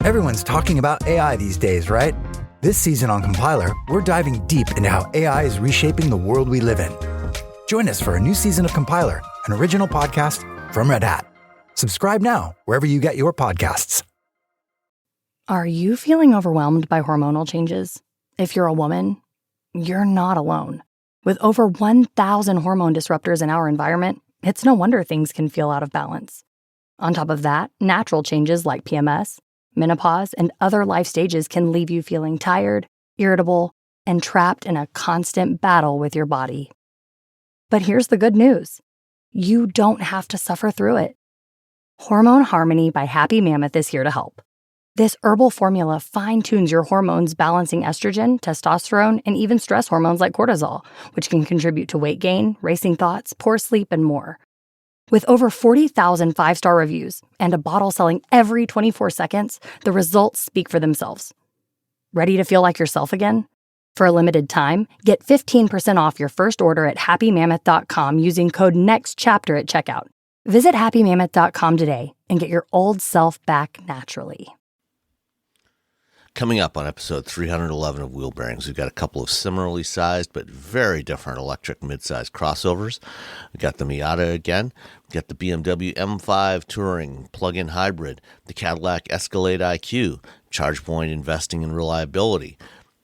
Everyone's talking about AI these days, right? This season on Compiler, we're diving deep into how AI is reshaping the world we live in. Join us for a new season of Compiler, an original podcast from Red Hat. Subscribe now wherever you get your podcasts. Are you feeling overwhelmed by hormonal changes? If you're a woman, you're not alone. With over 1,000 hormone disruptors in our environment, it's no wonder things can feel out of balance. On top of that, natural changes like PMS, menopause, and other life stages can leave you feeling tired, irritable, and trapped in a constant battle with your body. But here's the good news. You don't have to suffer through it. Hormone Harmony by Happy Mammoth is here to help. This herbal formula fine-tunes your hormones, balancing estrogen, testosterone, and even stress hormones like cortisol, which can contribute to weight gain, racing thoughts, poor sleep, and more. With over 40,000 five-star reviews and a bottle selling every 24 seconds, the results speak for themselves. Ready to feel like yourself again? For a limited time, get 15% off your first order at happymammoth.com using code NEXTCHAPTER at checkout. Visit happymammoth.com today and get your old self back naturally. Coming up on episode 311 of Wheel Bearings, we've got a couple of similarly sized but very different electric midsize crossovers. We've got the Miata again. We've got the BMW M5 Touring plug-in hybrid, the Cadillac Escalade IQ, ChargePoint investing in reliability,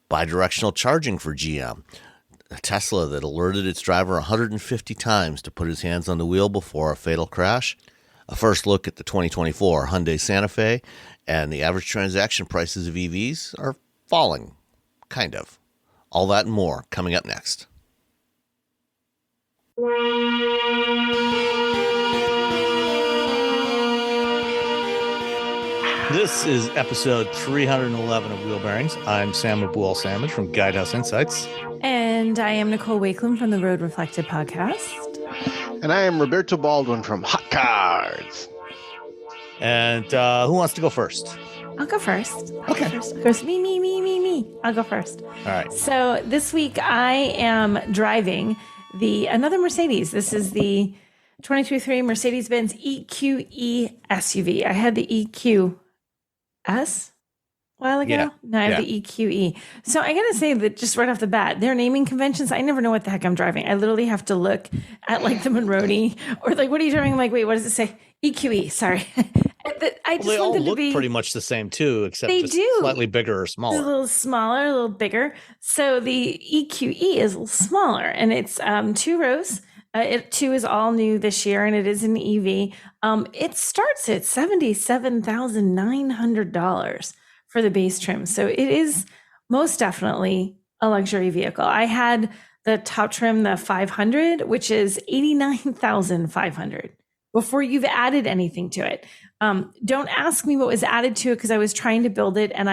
bidirectional charging for GM, a Tesla that alerted its driver 150 times to put his hands on the wheel before a fatal crash, a first look at the 2024 Hyundai Santa Fe, and the average transaction prices of EVs are falling, kind of. All that and more coming up next. This is episode 311 of Wheel Bearings. I'm Sam Abul-Samad from Guidehouse Insights. And I am Nicole Wakelam from the Road Reflected podcast. And I am Roberto Baldwin from Hot Cards. And who wants to go first? I'll go first. Okay. Me. I'll go first. All right. So this week I am driving another Mercedes. This is the 2023 Mercedes-Benz EQE SUV. I had the EQS a while ago. Yeah. Now I have the EQE. So I got to say that just right off the bat, their naming conventions, I never know what the heck I'm driving. I literally have to look at like the Monroney or like, what are you driving? I'm like, wait, what does it say? EQE, sorry. I just they all want them look to be pretty much the same too, except they just do. Slightly bigger or smaller. A little smaller, a little bigger. So the EQE is a little smaller, and it's 2 rows. 2 is all new this year, and it is an EV. It starts at $77,900 for the base trim. So it is most definitely a luxury vehicle. I had the top trim, the 500, which is $89,500 before you've added anything to it. Don't ask me what was added to it because I was trying to build it, and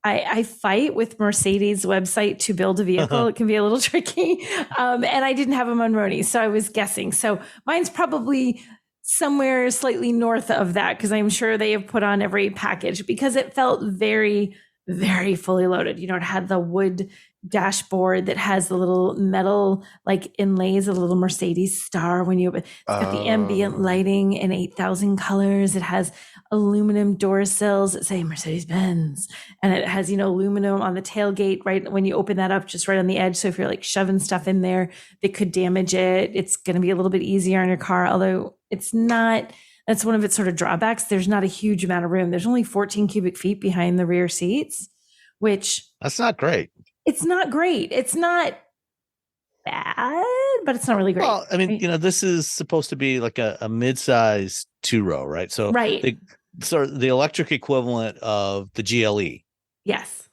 I fight with Mercedes website to build a vehicle. It can be a little tricky. And I didn't have a Monroney, so I was guessing. So mine's probably somewhere slightly north of that because I'm sure they have put on every package because it felt very, very fully loaded. You know, it had the wood dashboard that has the little metal like inlays of a little Mercedes star when you open. It's got the ambient lighting in 8,000 colors. It has aluminum door sills that say Mercedes-Benz, and it has, you know, aluminum on the tailgate right when you open that up, just right on the edge. So if you're like shoving stuff in there that could damage it, it's going to be a little bit easier on your car, although it's not. That's one of its sort of drawbacks. There's not a huge amount of room. There's only 14 cubic feet behind the rear seats, which that's not great. It's not great. It's not bad, but it's not really great. Well, I mean, you know, this is supposed to be like a mid-size 2-row, right? So right. The electric equivalent of the GLE. Yes.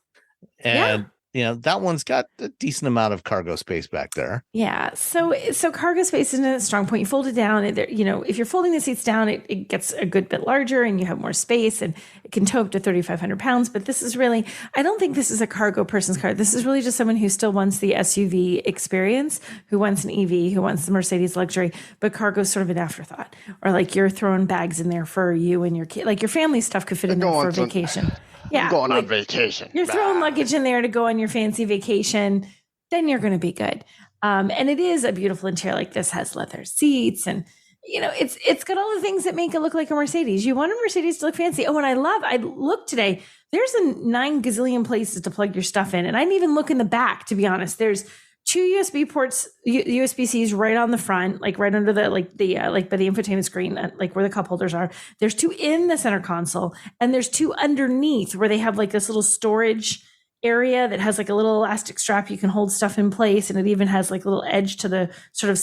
And you know, that one's got a decent amount of cargo space back there. Yeah. So cargo space isn't a strong point. You fold it down, and you know, if you're folding the seats down, it gets a good bit larger and you have more space, and it can tow up to 3,500 pounds. But this is really, I don't think this is a cargo person's car. This is really just someone who still wants the SUV experience, who wants an EV, who wants the Mercedes luxury, but cargo is sort of an afterthought. Or like you're throwing bags in there for you and your kid, like your family stuff could fit in there for vacation. Yeah, I'm going on vacation. You're throwing luggage in there to go on your fancy vacation, then you're going to be good. And it is a beautiful interior. Like this has leather seats, and it's got all the things that make it look like a Mercedes. You want a Mercedes to look fancy. Oh, and I looked today. There's 9 gazillion places to plug your stuff in. And I didn't even look in the back, to be honest. There's 2 USB ports, USB-Cs right on the front, like right under the, by the infotainment screen, like where the cup holders are. There's 2 in the center console, and there's 2 underneath where they have like this little storage area that has like a little elastic strap. You can hold stuff in place. And it even has like a little edge to the sort of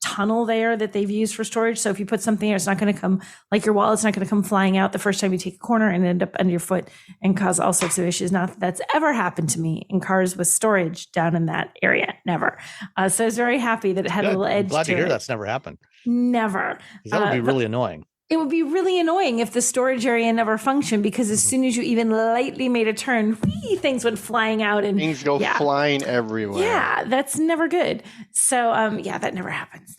tunnel there that they've used for storage. So if you put something there, it's not going to come, like your wallet's not going to come flying out the first time you take a corner and end up under your foot and cause all sorts of issues. Not that that's ever happened to me in cars with storage down in that area. Never. So I was very happy that it had a little edge. Glad to hear that's never happened. Never. That would be really annoying. It would be really annoying if the storage area never functioned, because as soon as you even lightly made a turn, things went flying out and things go flying everywhere. Yeah, that's never good. So, that never happens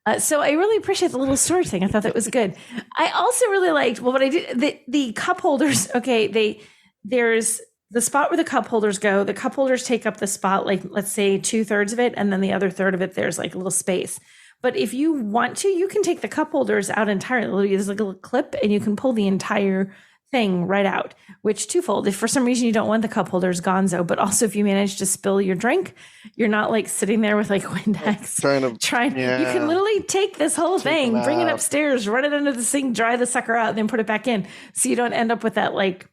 though. So I really appreciate the little storage thing. I thought that was good. I also really liked, what I did, the cup holders. Okay, there's the spot where the cup holders go. The cup holders take up the spot, like let's say 2/3 of it, and then the other third of it, there's like a little space. But if you want to, you can take the cup holders out entirely. There's like a little clip and you can pull the entire thing right out, which twofold. If for some reason you don't want the cup holders, gonzo, but also if you manage to spill your drink, you're not like sitting there with like Windex you can literally take this whole thing, bring it upstairs, run it under the sink, dry the sucker out, then put it back in. So you don't end up with that, like,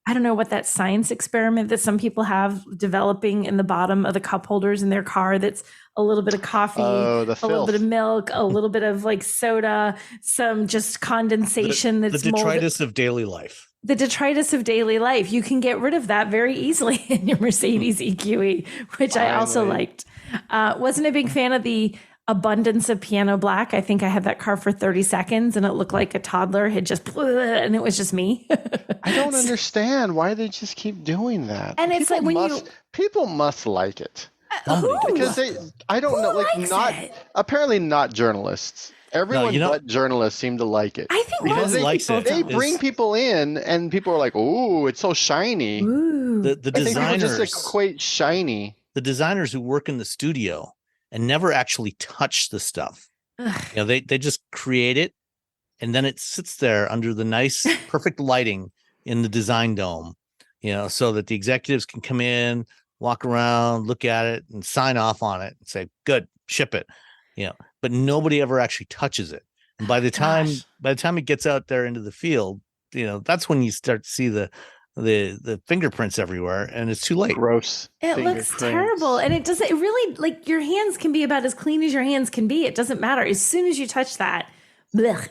I don't know what that science experiment that some people have developing in the bottom of the cup holders in their car. That's a little bit of coffee, a little bit of milk, a little bit of like soda, some just condensation. The detritus of daily life. The detritus of daily life. You can get rid of that very easily in your Mercedes EQE, which I also liked. Wasn't a big fan of the abundance of piano black. I think I had that car for 30 seconds and it looked like a toddler had just, and it was just me. I don't understand why they just keep doing that. And it's people like people must like it. Because I don't know, like apparently not journalists. Everyone but journalists seem to like it. I think because they bring people in and people are like, "Oh, it's so shiny." Ooh. The designers just equate shiny. The designers who work in the studio and never actually touch the stuff. They just create it, and then it sits there under the nice, perfect lighting in the design dome, so that the executives can come in, walk around, look at it, and sign off on it and say, "Good, ship it." But nobody ever actually touches it. And by the time it gets out there into the field, that's when you start to see the fingerprints everywhere, and it's too late. Gross. It looks terrible. And it really, like, your hands can be about as clean as your hands can be. It doesn't matter. As soon as you touch that,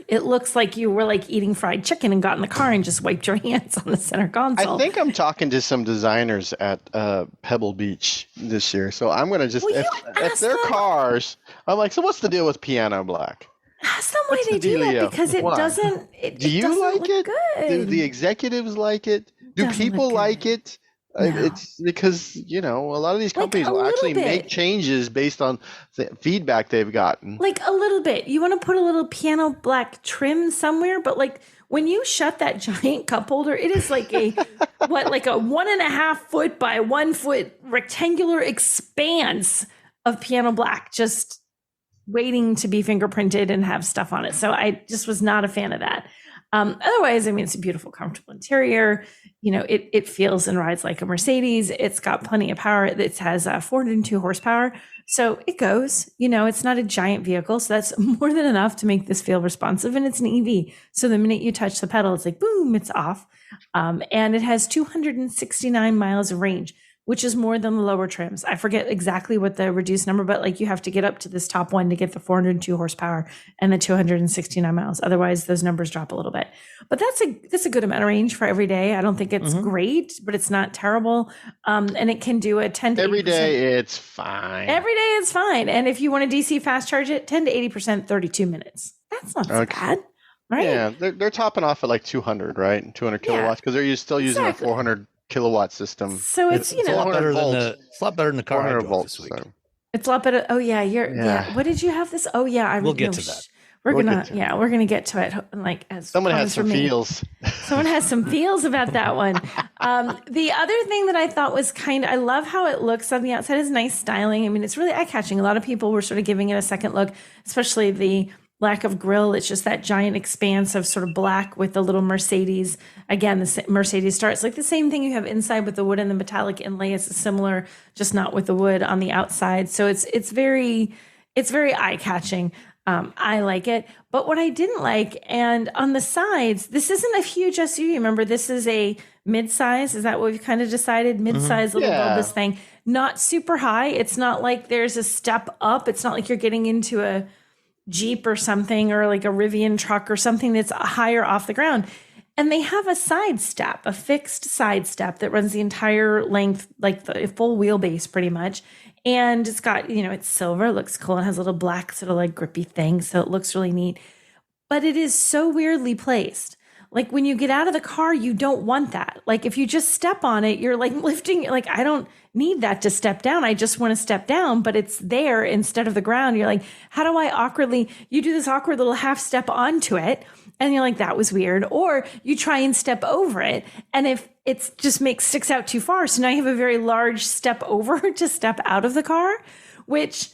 it looks like you were like eating fried chicken and got in the car and just wiped your hands on the center console. I think I'm talking to some designers at Pebble Beach this year. So I'm going to just, if their cars, I'm like, so what's the deal with piano black? Ask them why they do that, because it doesn't. Do you like it? Good. Do the executives like it? Do people like it? No. It's because, a lot of these companies will actually make changes based on the feedback they've gotten. Like a little bit. You want to put a little piano black trim somewhere, but like when you shut that giant cup holder, it is like a 1.5 foot by 1 foot rectangular expanse of piano black, just waiting to be fingerprinted and have stuff on it. So I just was not a fan of that. Otherwise, it's a beautiful, comfortable interior. It feels and rides like a Mercedes. It's got plenty of power. It has 402 horsepower. So it goes, it's not a giant vehicle. So that's more than enough to make this feel responsive. And it's an EV. So the minute you touch the pedal, it's like, boom, it's off. And it has 269 miles of range, which is more than the lower trims. I forget exactly what the reduced number, but like you have to get up to this top one to get the 402 horsepower and the 269 miles. Otherwise, those numbers drop a little bit. But that's a good amount of range for every day. I don't think it's great, but it's not terrible. And it can do a 10 to 80%. Every day, it's fine. Every day, it's fine. And if you want to DC fast charge it, 10 to 80%, 32 minutes. That's not so bad. Right? Yeah, they're topping off at like 200, right? 200 kilowatts, because they're still using a 400 kilowatt system. So it's a lot better than the car I drove this week. So. It's a lot better. Oh yeah, What did you have this? Oh yeah, we'll get to that. We're gonna get to it. Like, as someone has some feels. Someone has some feels about that one. The other thing that I thought was I love how it looks on the outside. Is nice styling. It's really eye catching. A lot of people were sort of giving it a second look, especially the lack of grille. It's just that giant expanse of sort of black with the little Mercedes. Again, the Mercedes Star. It's like the same thing you have inside with the wood and the metallic inlay. It's similar, just not with the wood on the outside. So it's very eye catching. I like it. But what I didn't like, and on the sides, this isn't a huge SUV. Remember, this is a mid-size. Is that what we've kind of decided? Mid-size little bulbous thing. Not super high. It's not like there's a step up. It's not like you're getting into a Jeep or something, or like a Rivian truck or something that's higher off the ground. And they have a side step, a fixed side step that runs the entire length, like the full wheelbase pretty much. And it's got, it's silver, it looks cool. It has a little black sort of like grippy thing. So it looks really neat. But it is so weirdly placed. Like when you get out of the car, you don't want that. Like if you just step on it, you're like lifting, like I don't need that to step down. I just want to step down, but it's there instead of the ground. You're like, how do I you do this awkward little half step onto it. And you're like, that was weird. Or you try and step over it. And if it's just sticks out too far. So now you have a very large step over to step out of the car, which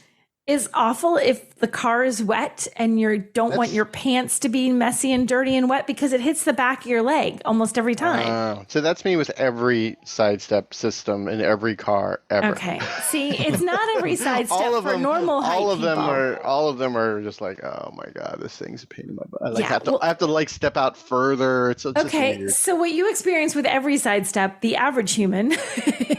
is awful if the car is wet and you don't want your pants to be messy and dirty and wet, because it hits the back of your leg almost every time. So that's me with every side step system in every car ever. Okay. See, it's not every side step for normal height people. All of them are just like, oh my God, this thing's a pain in my butt. I have to like step out further. It's okay. Weird. So what you experience with every side step, the average human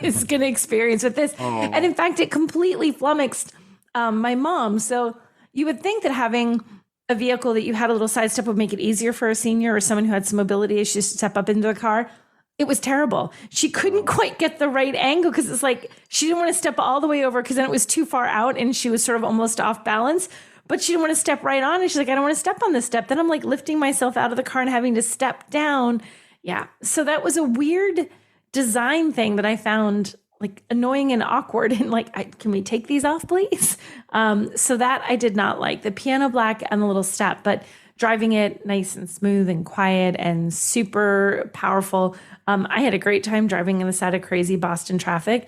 is going to experience with this. And in fact, it completely flummoxed my mom. So you would think that having a vehicle that you had a little side step would make it easier for a senior or someone who had some mobility issues to step up into a car. It was terrible. She couldn't quite get the right angle because it's like she didn't want to step all the way over because then it was too far out and she was sort of almost off balance. But she didn't want to step right on. And she's like, I don't want to step on this step. Then I'm like lifting myself out of the car and having to step down. Yeah. So that was a weird design thing that I found like annoying and awkward, and like, can we take these off, please? So that I did not like, the piano black and the little step, but driving it nice and smooth and quiet and super powerful. I had a great time driving in the side of crazy Boston traffic,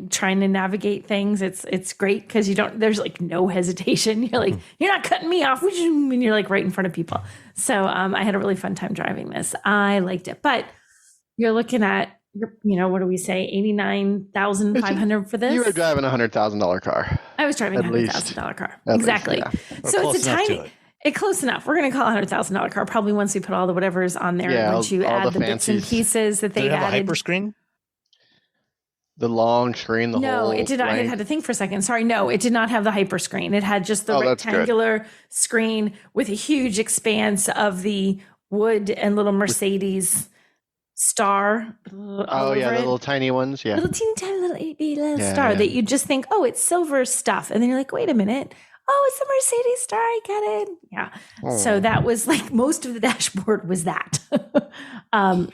trying to navigate things. It's great because there's like no hesitation. You're like, you're not cutting me off, and you're like right in front of people. So I had a really fun time driving this. I liked it, but you're looking at, what do we say? $89,500 for this. You were driving $100,000 car. I was driving a $100,000 car. Exactly. Least, yeah. So it's a tiny. It's close enough. We're going to call it a $100,000 car probably once we put all the whatever's on there. Yeah, once you add the bits and pieces that they added. Did it have a hyperscreen? The long screen, No, it did not. I had to think for a second. Sorry, no, it did not have the hyperscreen. It had just the rectangular screen with a huge expanse of the wood and little Mercedes Star. Oh yeah, the little tiny ones. Yeah, little teeny tiny little star that you just think, oh, it's silver stuff, and then you're like, wait a minute, oh, it's the Mercedes Star. I get it. Yeah. So that was like most of the dashboard was that,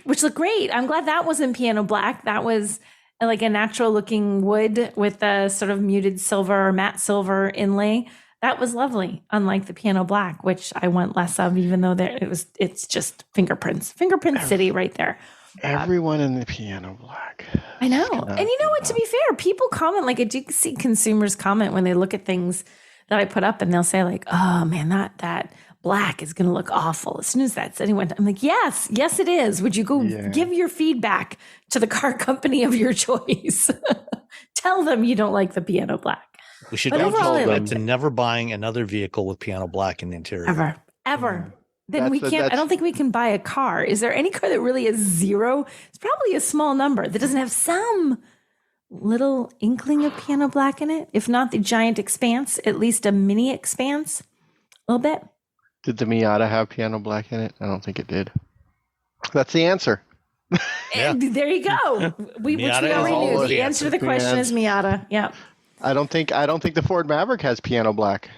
which looked great. I'm glad that wasn't piano black. That was like a natural looking wood with a sort of muted silver or matte silver inlay. That was lovely, unlike the piano black, which I want less of, even though it's just fingerprints. Fingerprint city right there. Everyone in the piano black. I know. And you know what, to be fair, people comment, like I do see consumers comment when they look at things that I put up and they'll say like, oh man, that black is going to look awful. As soon as that's anyone, I'm like, yes, it is. Would you go give your feedback to the car company of your choice? Tell them you don't like the piano black. We should have told them to never buying another vehicle with piano black in the interior. Ever. Then we can't, I don't think we can buy a car. Is there any car that really is zero? It's probably a small number that doesn't have some little inkling of piano black in it. If not the giant expanse, at least a mini expanse, a little bit. Did the Miata have piano black in it? I don't think it did. That's the answer. Yeah. There you go. Which we already knew. The answer to the question is Miata. Yeah. I don't think the Ford Maverick has piano black.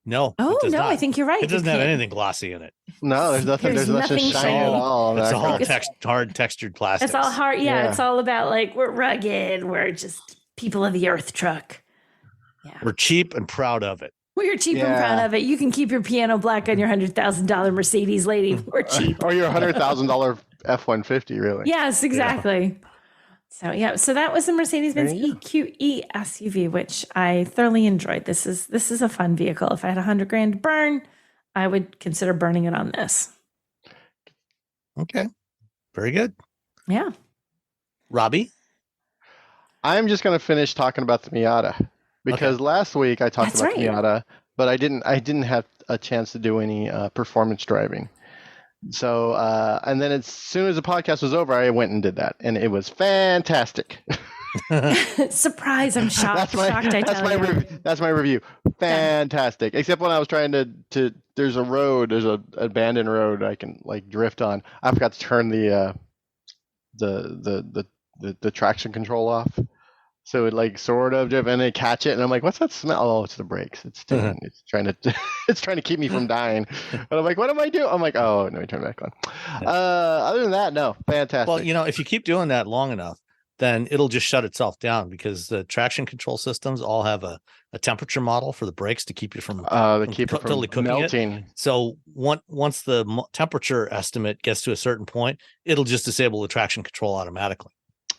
No. Oh no, not. I think you're right. It doesn't have anything glossy in it. No, there's nothing. There's nothing shiny at all. It's all hard textured plastic. It's all hard. Yeah, it's all about like we're rugged. We're just people of the earth truck. Yeah, we're cheap and proud of it. We're cheap and proud of it. You can keep your piano black on your $100,000 Mercedes, lady. We're cheap. Or your $100,000 F-150, really. Yes, exactly. So that was the Mercedes-Benz EQE SUV, which I thoroughly enjoyed. This is a fun vehicle. If I had $100,000 to burn, I would consider burning it on this. Okay. Very good. Yeah. Robbie? I'm just going to finish talking about the Miata because last week I talked about the Miata, but I didn't have a chance to do any performance driving. So, and then as soon as the podcast was over, I went and did that, and it was fantastic. Surprise! I'm shocked. That's my review. Fantastic. Except when I was trying to there's an abandoned road I can like drift on. I forgot to turn the traction control off. So it like sort of drift and they catch it and I'm like, what's that smell? Oh, it's the brakes. It's trying to keep me from dying. And I'm like, what am I doing? I'm like, oh no, turn it back on. Other than that, no, fantastic. Well, if you keep doing that long enough, then it'll just shut itself down because the traction control systems all have a temperature model for the brakes to keep you from totally cooking melting. It. So once the temperature estimate gets to a certain point, it'll just disable the traction control automatically.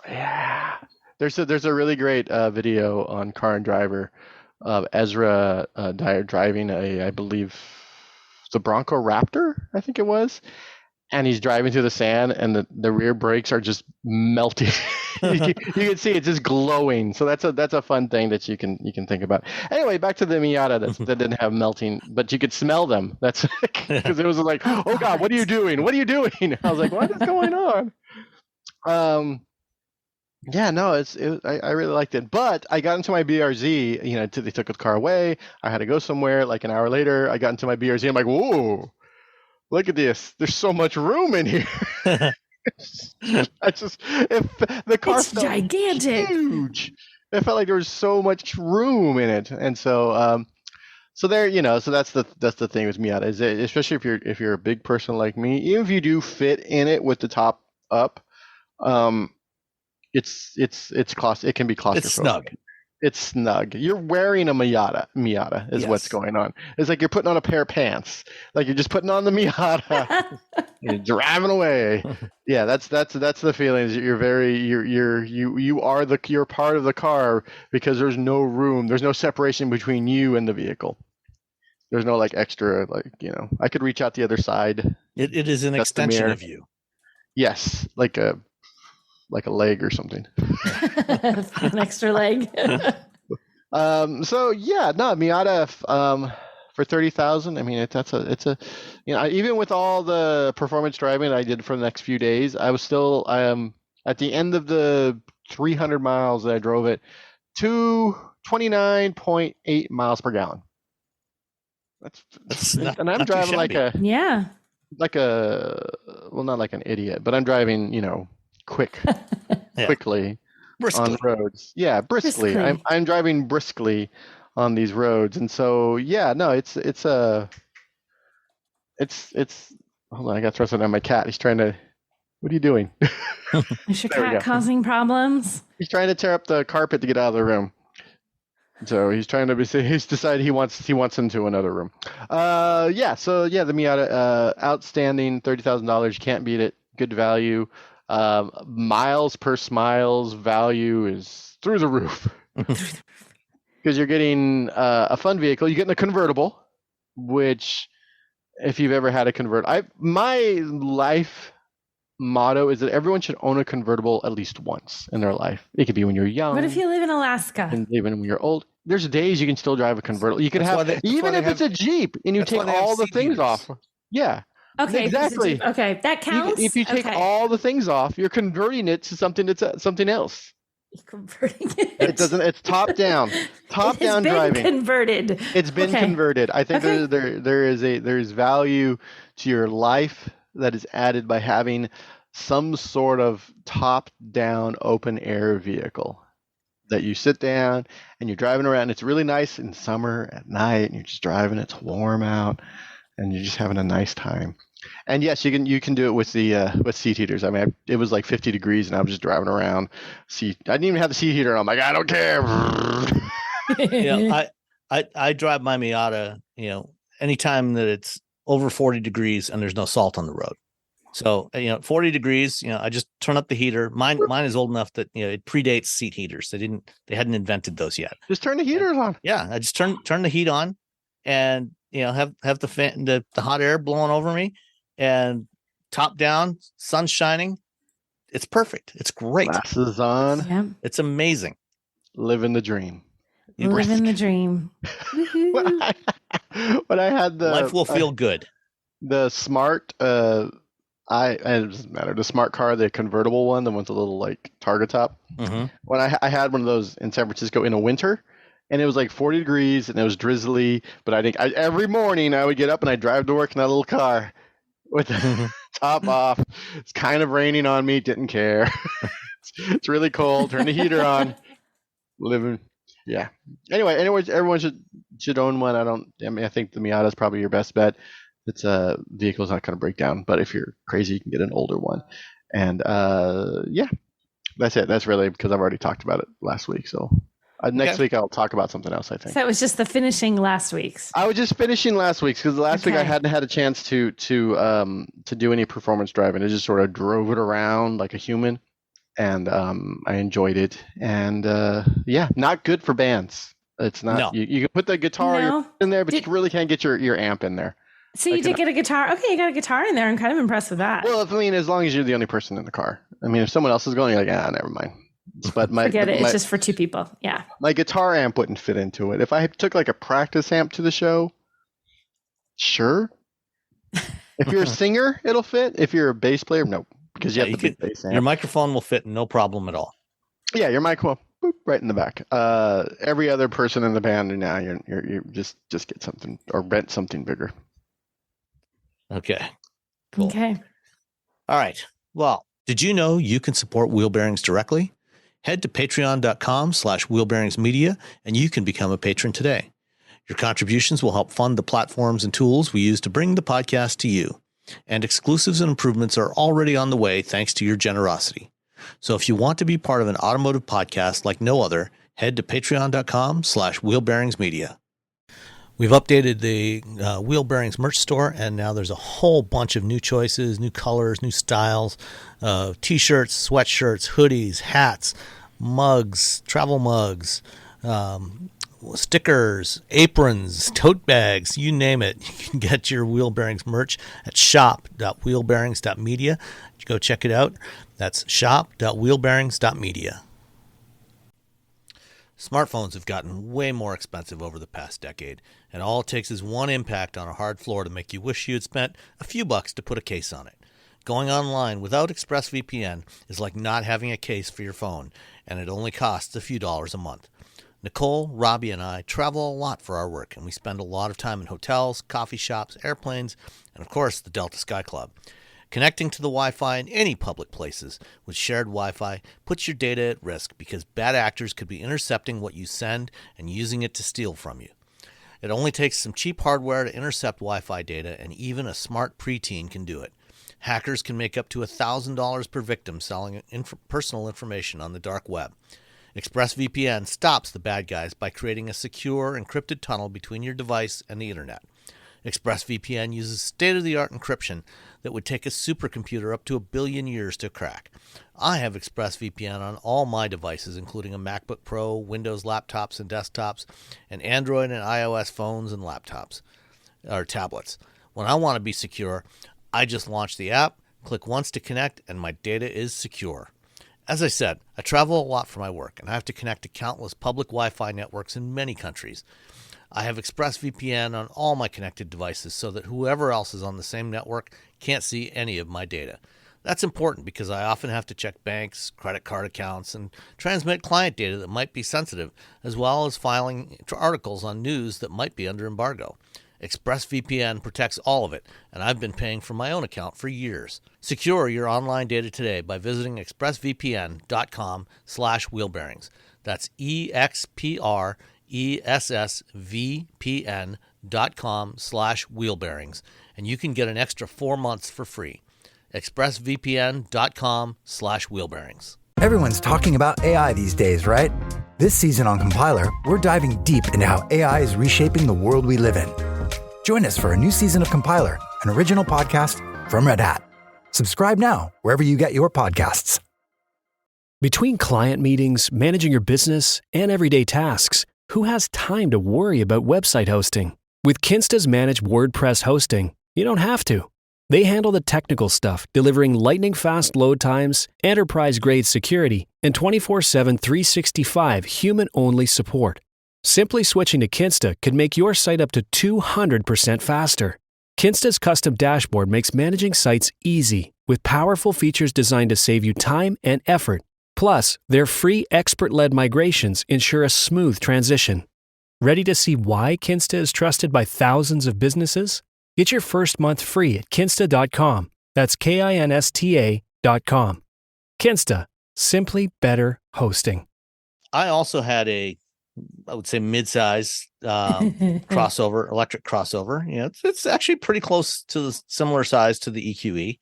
Yeah. There's a really great video on Car and Driver of Ezra Dyer driving I believe the Bronco Raptor, I think it was, and he's driving through the sand and the rear brakes are just melting. you can see it's just glowing. So that's a fun thing that you can think about. Anyway, back to the Miata that didn't have melting, but you could smell them. That's because it was like, oh God, what are you doing? What are you doing? I was like, what is going on? Yeah, no, I really liked it, but I got into my BRZ. They took the car away. I had to go somewhere. Like an hour later, I got into my BRZ. I'm like, whoa, look at this! There's so much room in here. If the car it's felt gigantic, huge. It felt like there was so much room in it, and so there, so that's the thing with Miata is that, especially if you're a big person like me, even if you do fit in it with the top up, it can be claustrophobic. It's snug. It's snug. You're wearing a Miata is what's going on. It's like you're putting on a pair of pants. Like you're just putting on the Miata. You're driving away. Yeah, that's the feeling. Is you're part of the car because there's no room. There's no separation between you and the vehicle. There's no like extra I could reach out the other side. It is an extension of you. Yes, like a leg or something. An extra leg. Miata for $30,000. I mean, it's a even with all the performance driving I did for the next few days, I was still at the end of the 300 miles that I drove it to 29.8 miles per gallon. That's not, and I'm driving not like an idiot, but I'm driving quickly briskly on the roads. Yeah, briskly. I'm driving briskly on these roads, and so it's hold on, I got thrusted on my cat. He's trying to. What are you doing? Is your cat causing problems? He's trying to tear up the carpet to get out of the room. So he's trying to he's decided he wants into another room. The Miata, outstanding, $30,000. You can't beat it. Good value. Miles per smiles value is through the roof because you're getting a fun vehicle. You're getting a convertible, which if you've ever had a convertible, my life motto is that everyone should own a convertible at least once in their life. It could be when you're young. What if you live in Alaska? And even when you're old, there's days you can still drive a convertible. You can even if it's a Jeep and you take all the things off. Yeah. Okay, exactly. Okay, that counts. If you take all the things off, you're converting it to something that's something else. You're converting it. It doesn't. It's top down. Top down driving. Converted. It's been converted. I think there's value to your life that is added by having some sort of top down open air vehicle that you sit down and you're driving around. It's really nice in summer at night, and you're just driving. It's warm out. And you're just having a nice time. And yes, you can do it with the with seat heaters. I mean, it was like 50 degrees, and I was just driving around. I didn't even have the seat heater. I'm like, I don't care. I drive my Miata. Anytime that it's over 40 degrees and there's no salt on the road. So, 40 degrees, I just turn up the heater. Mine is old enough that, it predates seat heaters. They hadn't invented those yet. Just turn the heaters on. Yeah. I just turn the heat on and, have the fan, the hot air blowing over me and top down, sun shining. It's perfect. It's great. Glasses on. Yeah. It's amazing. Living the dream. Living the dream. When I had life will feel good. The smart, it doesn't matter. The smart car, the convertible one, the one with the little like Targa top. Mm-hmm. When I had one of those in San Francisco in a winter, and it was like 40 degrees and it was drizzly. But every morning I would get up and I'd drive to work in that little car with the top off. It's kind of raining on me. Didn't care. It's really cold. Turn the heater on. Living. Yeah. Anyway, everyone should own one. I think the Miata is probably your best bet. It's a vehicle's not going to break down, but if you're crazy, you can get an older one. And yeah, that's it. That's really because I've already talked about it last week. So next week I'll talk about something else. I think. So that was just the finishing last week's. I was just finishing last week's because last week I hadn't had a chance to do any performance driving. I just sort of drove it around like a human, and I enjoyed it. And yeah, not good for bands. It's not. No. You can put the guitar in there, but you really can't get your amp in there. So you did get a guitar. Okay, you got a guitar in there. I'm kind of impressed with that. Well, as long as you're the only person in the car. If someone else is going, you're like, never mind. But forget it. It's just for two people. Yeah. My guitar amp wouldn't fit into it. If I took like a practice amp to the show, sure. If you're a singer, it'll fit. If you're a bass player, no, because you have the big bass amp. Your microphone will fit, no problem at all. Yeah, your microphone, boop, right in the back. Every other person in the band now, you're just get something or rent something bigger. Okay. Cool. Okay. All right. Well, did you know you can support Wheel Bearings directly? Head to patreon.com/wheelbearingsmedia and you can become a patron today. Your contributions will help fund the platforms and tools we use to bring the podcast to you. And exclusives and improvements are already on the way thanks to your generosity. So if you want to be part of an automotive podcast like no other, head to patreon.com/wheelbearingsmedia. We've updated the Wheel Bearings merch store, and now there's a whole bunch of new choices, new colors, new styles, T-shirts, sweatshirts, hoodies, hats, mugs, travel mugs, stickers, aprons, tote bags, you name it. You can get your Wheel Bearings merch at shop.wheelbearings.media. Go check it out. That's shop.wheelbearings.media. Smartphones have gotten way more expensive over the past decade, and all it takes is one impact on a hard floor to make you wish you had spent a few bucks to put a case on it. Going online without ExpressVPN is like not having a case for your phone, and it only costs a few dollars a month. Nicole, Robbie, and I travel a lot for our work, and we spend a lot of time in hotels, coffee shops, airplanes, and of course the Delta Sky Club. Connecting to the Wi-Fi in any public places with shared Wi-Fi puts your data at risk because bad actors could be intercepting what you send and using it to steal from you. It only takes some cheap hardware to intercept Wi-Fi data, and even a smart preteen can do it. Hackers can make up to $1,000 per victim selling personal information on the dark web. ExpressVPN stops the bad guys by creating a secure, encrypted tunnel between your device and the internet. ExpressVPN uses state-of-the-art encryption that would take a supercomputer up to 1 billion years to crack. I have ExpressVPN on all my devices, including a MacBook Pro, Windows laptops and desktops, and Android and iOS phones and laptops, or tablets. When I want to be secure, I just launch the app, click once to connect, and my data is secure. As I said, I travel a lot for my work, and I have to connect to countless public Wi-Fi networks in many countries. I have ExpressVPN on all my connected devices so that whoever else is on the same network can't see any of my data. That's important because I often have to check banks, credit card accounts, and transmit client data that might be sensitive, as well as filing articles on news that might be under embargo. ExpressVPN protects all of it, and I've been paying for my own account for years. Secure your online data today by visiting expressvpn.com/wheelbearings. That's expressvpn.com/wheelbearings, and you can get an extra 4 months for free. expressvpn.com/wheelbearings. Everyone's talking about AI these days, right? This season on Compiler, we're diving deep into how AI is reshaping the world we live in. Join us for a new season of Compiler, an original podcast from Red Hat. Subscribe now wherever you get your podcasts. Between client meetings, managing your business, and everyday tasks, who has time to worry about website hosting? With Kinsta's managed WordPress hosting, you don't have to. They handle the technical stuff, delivering lightning-fast load times, enterprise-grade security, and 24/7 365 human-only support. Simply switching to Kinsta could make your site up to 200% faster. Kinsta's custom dashboard makes managing sites easy, with powerful features designed to save you time and effort. Plus, their free expert-led migrations ensure a smooth transition. Ready to see why Kinsta is trusted by thousands of businesses? Get your first month free at kinsta.com. That's KINSTA.com. Kinsta, simply better hosting. I also had I would say mid-size crossover, electric crossover. It's actually pretty close to the similar size to the EQE.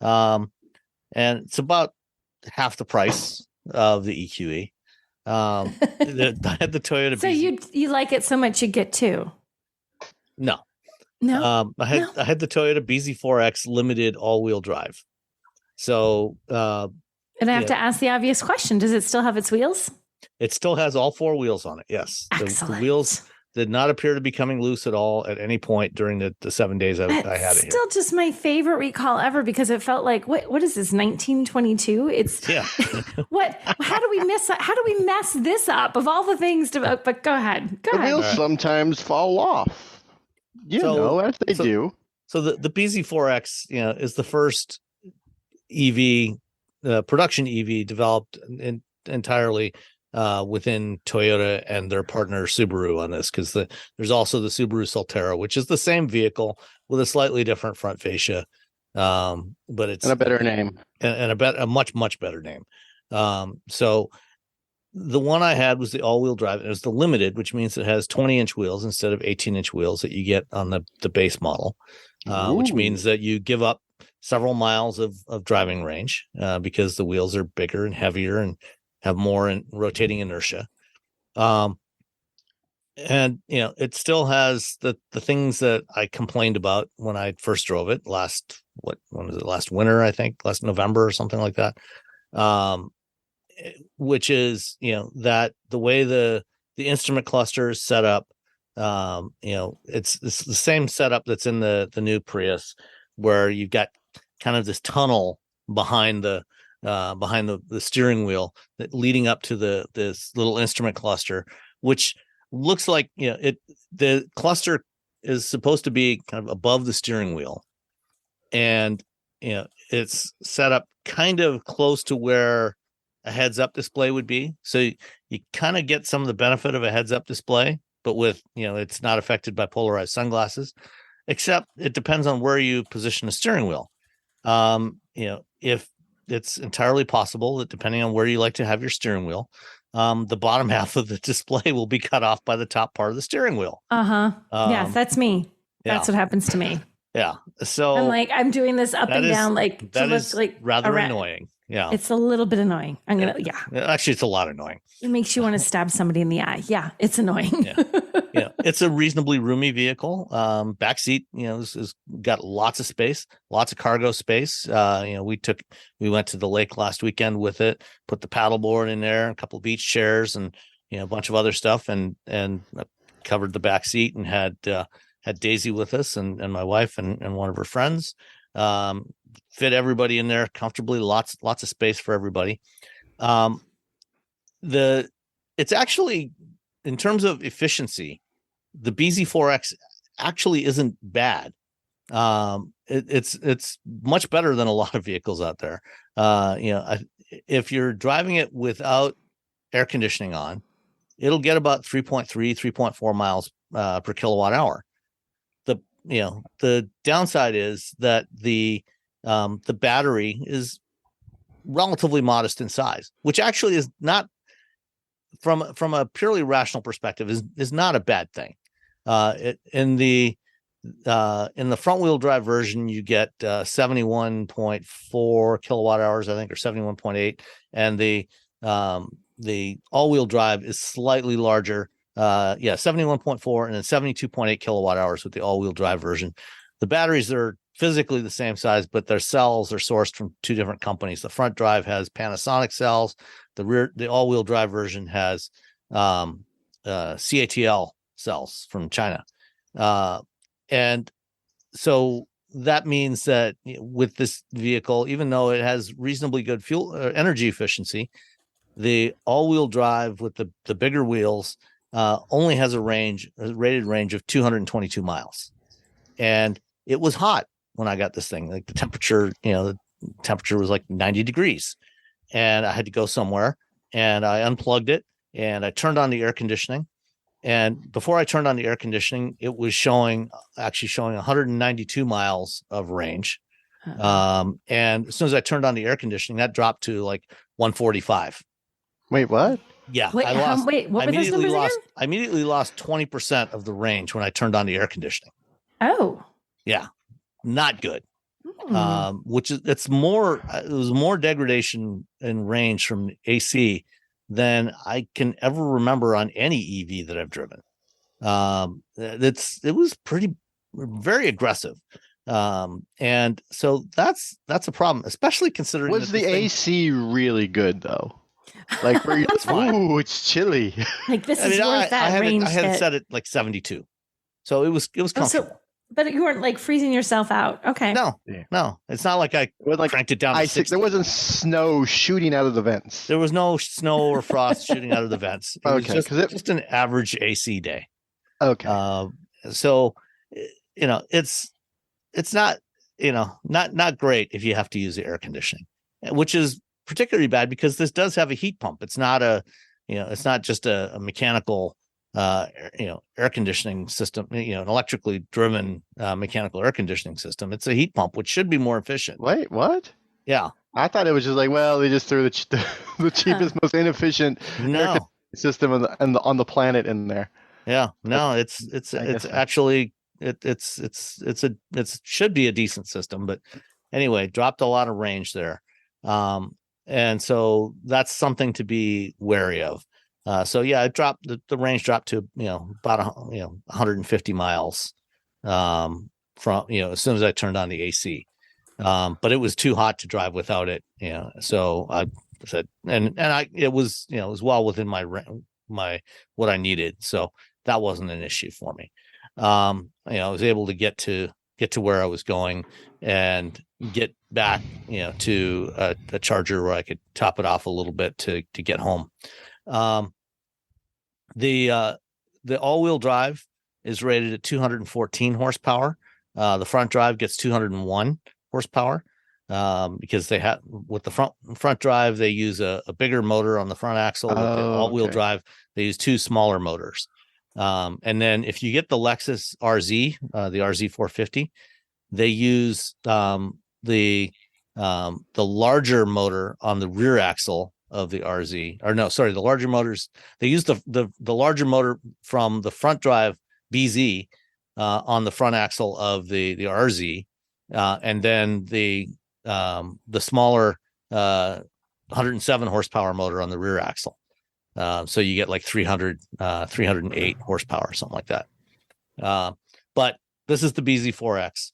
And it's about half the price of the EQE. I had the Toyota. So you like it so much you get two? No. I had the Toyota BZ4X limited all-wheel drive. So and I have to ask the obvious question: does it still have its wheels? It still has all four wheels on it. Yes, the wheels did not appear to be coming loose at all at any point during the 7 days I had it here. Still just my favorite recall ever, because it felt like, what is this, 1922? It's what? How do we mess this up of all the things to? But go ahead. The wheels sometimes fall off. As they do. So the BZ4X, is the first EV, production EV developed entirely within Toyota and their partner Subaru on this, because there's also the Subaru Solterra, which is the same vehicle with a slightly different front fascia, but it's a better name and a much better name. So the one I had was the all-wheel drive. It was the limited, which means it has 20-inch wheels instead of 18-inch wheels that you get on the base model, which means that you give up several miles of driving range because the wheels are bigger and heavier and have more rotating inertia. And it still has the things that I complained about when I first drove it last winter, I think, last November or something like that. Which is, that the way the instrument cluster is set up, it's the same setup that's in the new Prius, where you've got kind of this tunnel behind the steering wheel that leading up to this little instrument cluster, which looks like, the cluster is supposed to be kind of above the steering wheel, and it's set up kind of close to where a heads-up display would be. So you kind of get some of the benefit of a heads-up display, but with, it's not affected by polarized sunglasses, except it depends on where you position the steering wheel. If it's entirely possible that depending on where you like to have your steering wheel, the bottom half of the display will be cut off by the top part of the steering wheel. Yes, that's me. That's what happens to me. Yeah. So I'm doing this up and down, that is rather annoying. Yeah. It's a little bit annoying. Actually, it's a lot annoying. It makes you want to stab somebody in the eye. Yeah, it's annoying. It's a reasonably roomy vehicle. Back seat, is got lots of space, lots of cargo space. We went to the lake last weekend with it, put the paddleboard in there, a couple of beach chairs, and a bunch of other stuff, and covered the back seat, and had Daisy with us and my wife and one of her friends. Fit everybody in there comfortably, lots of space for everybody. It's actually, in terms of efficiency, the BZ4X actually isn't bad. It's much better than a lot of vehicles out there. If you're driving it without air conditioning on, it'll get about 3.4 miles per kilowatt hour. The downside is that the battery is relatively modest in size, which actually is not, from a purely rational perspective, is not a bad thing. In the front wheel drive version, you get 71.4 kilowatt hours, I think, or 71.8, and the all wheel drive is slightly larger. 71.4 and then 72.8 kilowatt hours with the all wheel drive version. The batteries are physically the same size, but their cells are sourced from two different companies. The front drive has Panasonic cells. The all-wheel drive version has CATL cells from China. And so that means that with this vehicle, even though it has reasonably good fuel energy efficiency, the all-wheel drive with the bigger wheels only has a rated range of 222 miles. And it was hot when I got this thing. Like the temperature was like 90 degrees. And I had to go somewhere, and I unplugged it, and I turned on the air conditioning. And before I turned on the air conditioning, it was showing 192 miles of range. And as soon as I turned on the air conditioning, that dropped to like 145. Wait, what? Yeah. What were those numbers again? I immediately lost 20% of the range when I turned on the air conditioning. Oh. Yeah. Not good. It was more degradation in range from AC than I can ever remember on any EV that I've driven. It was very aggressive. And so that's a problem, especially considering was the AC really good though? Like where it's fine. Ooh, it's chilly. Like this is worth that range. I had it set at like 72. So it was comfortable. But you weren't like freezing yourself out. Okay. No, it's not like I cranked it down to 60. There wasn't snow shooting out of the vents. There was no snow or frost shooting out of the vents. It was just an average AC day. Okay. So, it's not, not great if you have to use the air conditioning, which is particularly bad because this does have a heat pump. It's not it's not just a mechanical air conditioning system, an electrically driven mechanical air conditioning system. It's a heat pump, which should be more efficient. Wait, what? Yeah. I thought it was just like, well, they just threw the cheapest, most inefficient air system on the planet in there. Yeah. No, it's actually it should be a decent system, but anyway, dropped a lot of range there. And so that's something to be wary of. So yeah, it dropped the range dropped to about 150 miles from as soon as I turned on the AC. But it was too hot to drive without it. So I said, it was well within my what I needed. So that wasn't an issue for me. I was able to get to where I was going and get back to a charger where I could top it off a little bit to get home. The all-wheel drive is rated at 214 horsepower. The front drive gets 201 horsepower because they have with the front drive they use a bigger motor on the front axle. With the all-wheel drive they use two smaller motors. And then if you get the Lexus RZ, the RZ 450, they use the larger motor on the rear axle of the RZ, the larger motors. They use the larger motor from the front drive BZ on the front axle of the RZ, and then the smaller 107 horsepower motor on the rear axle. So you get like 308 horsepower, something like that. But this is the BZ4X.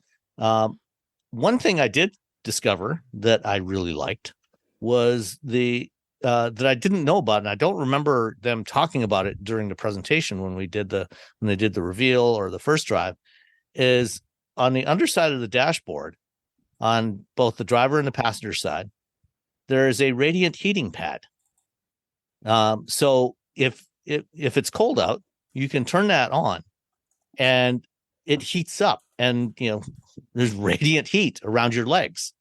One thing I did discover that I really liked was that I didn't know about, and I don't remember them talking about it during the presentation when they did the reveal or the first drive, is on the underside of the dashboard, on both the driver and the passenger side, there is a radiant heating pad. So if it's cold out, you can turn that on, and it heats up, and there's radiant heat around your legs.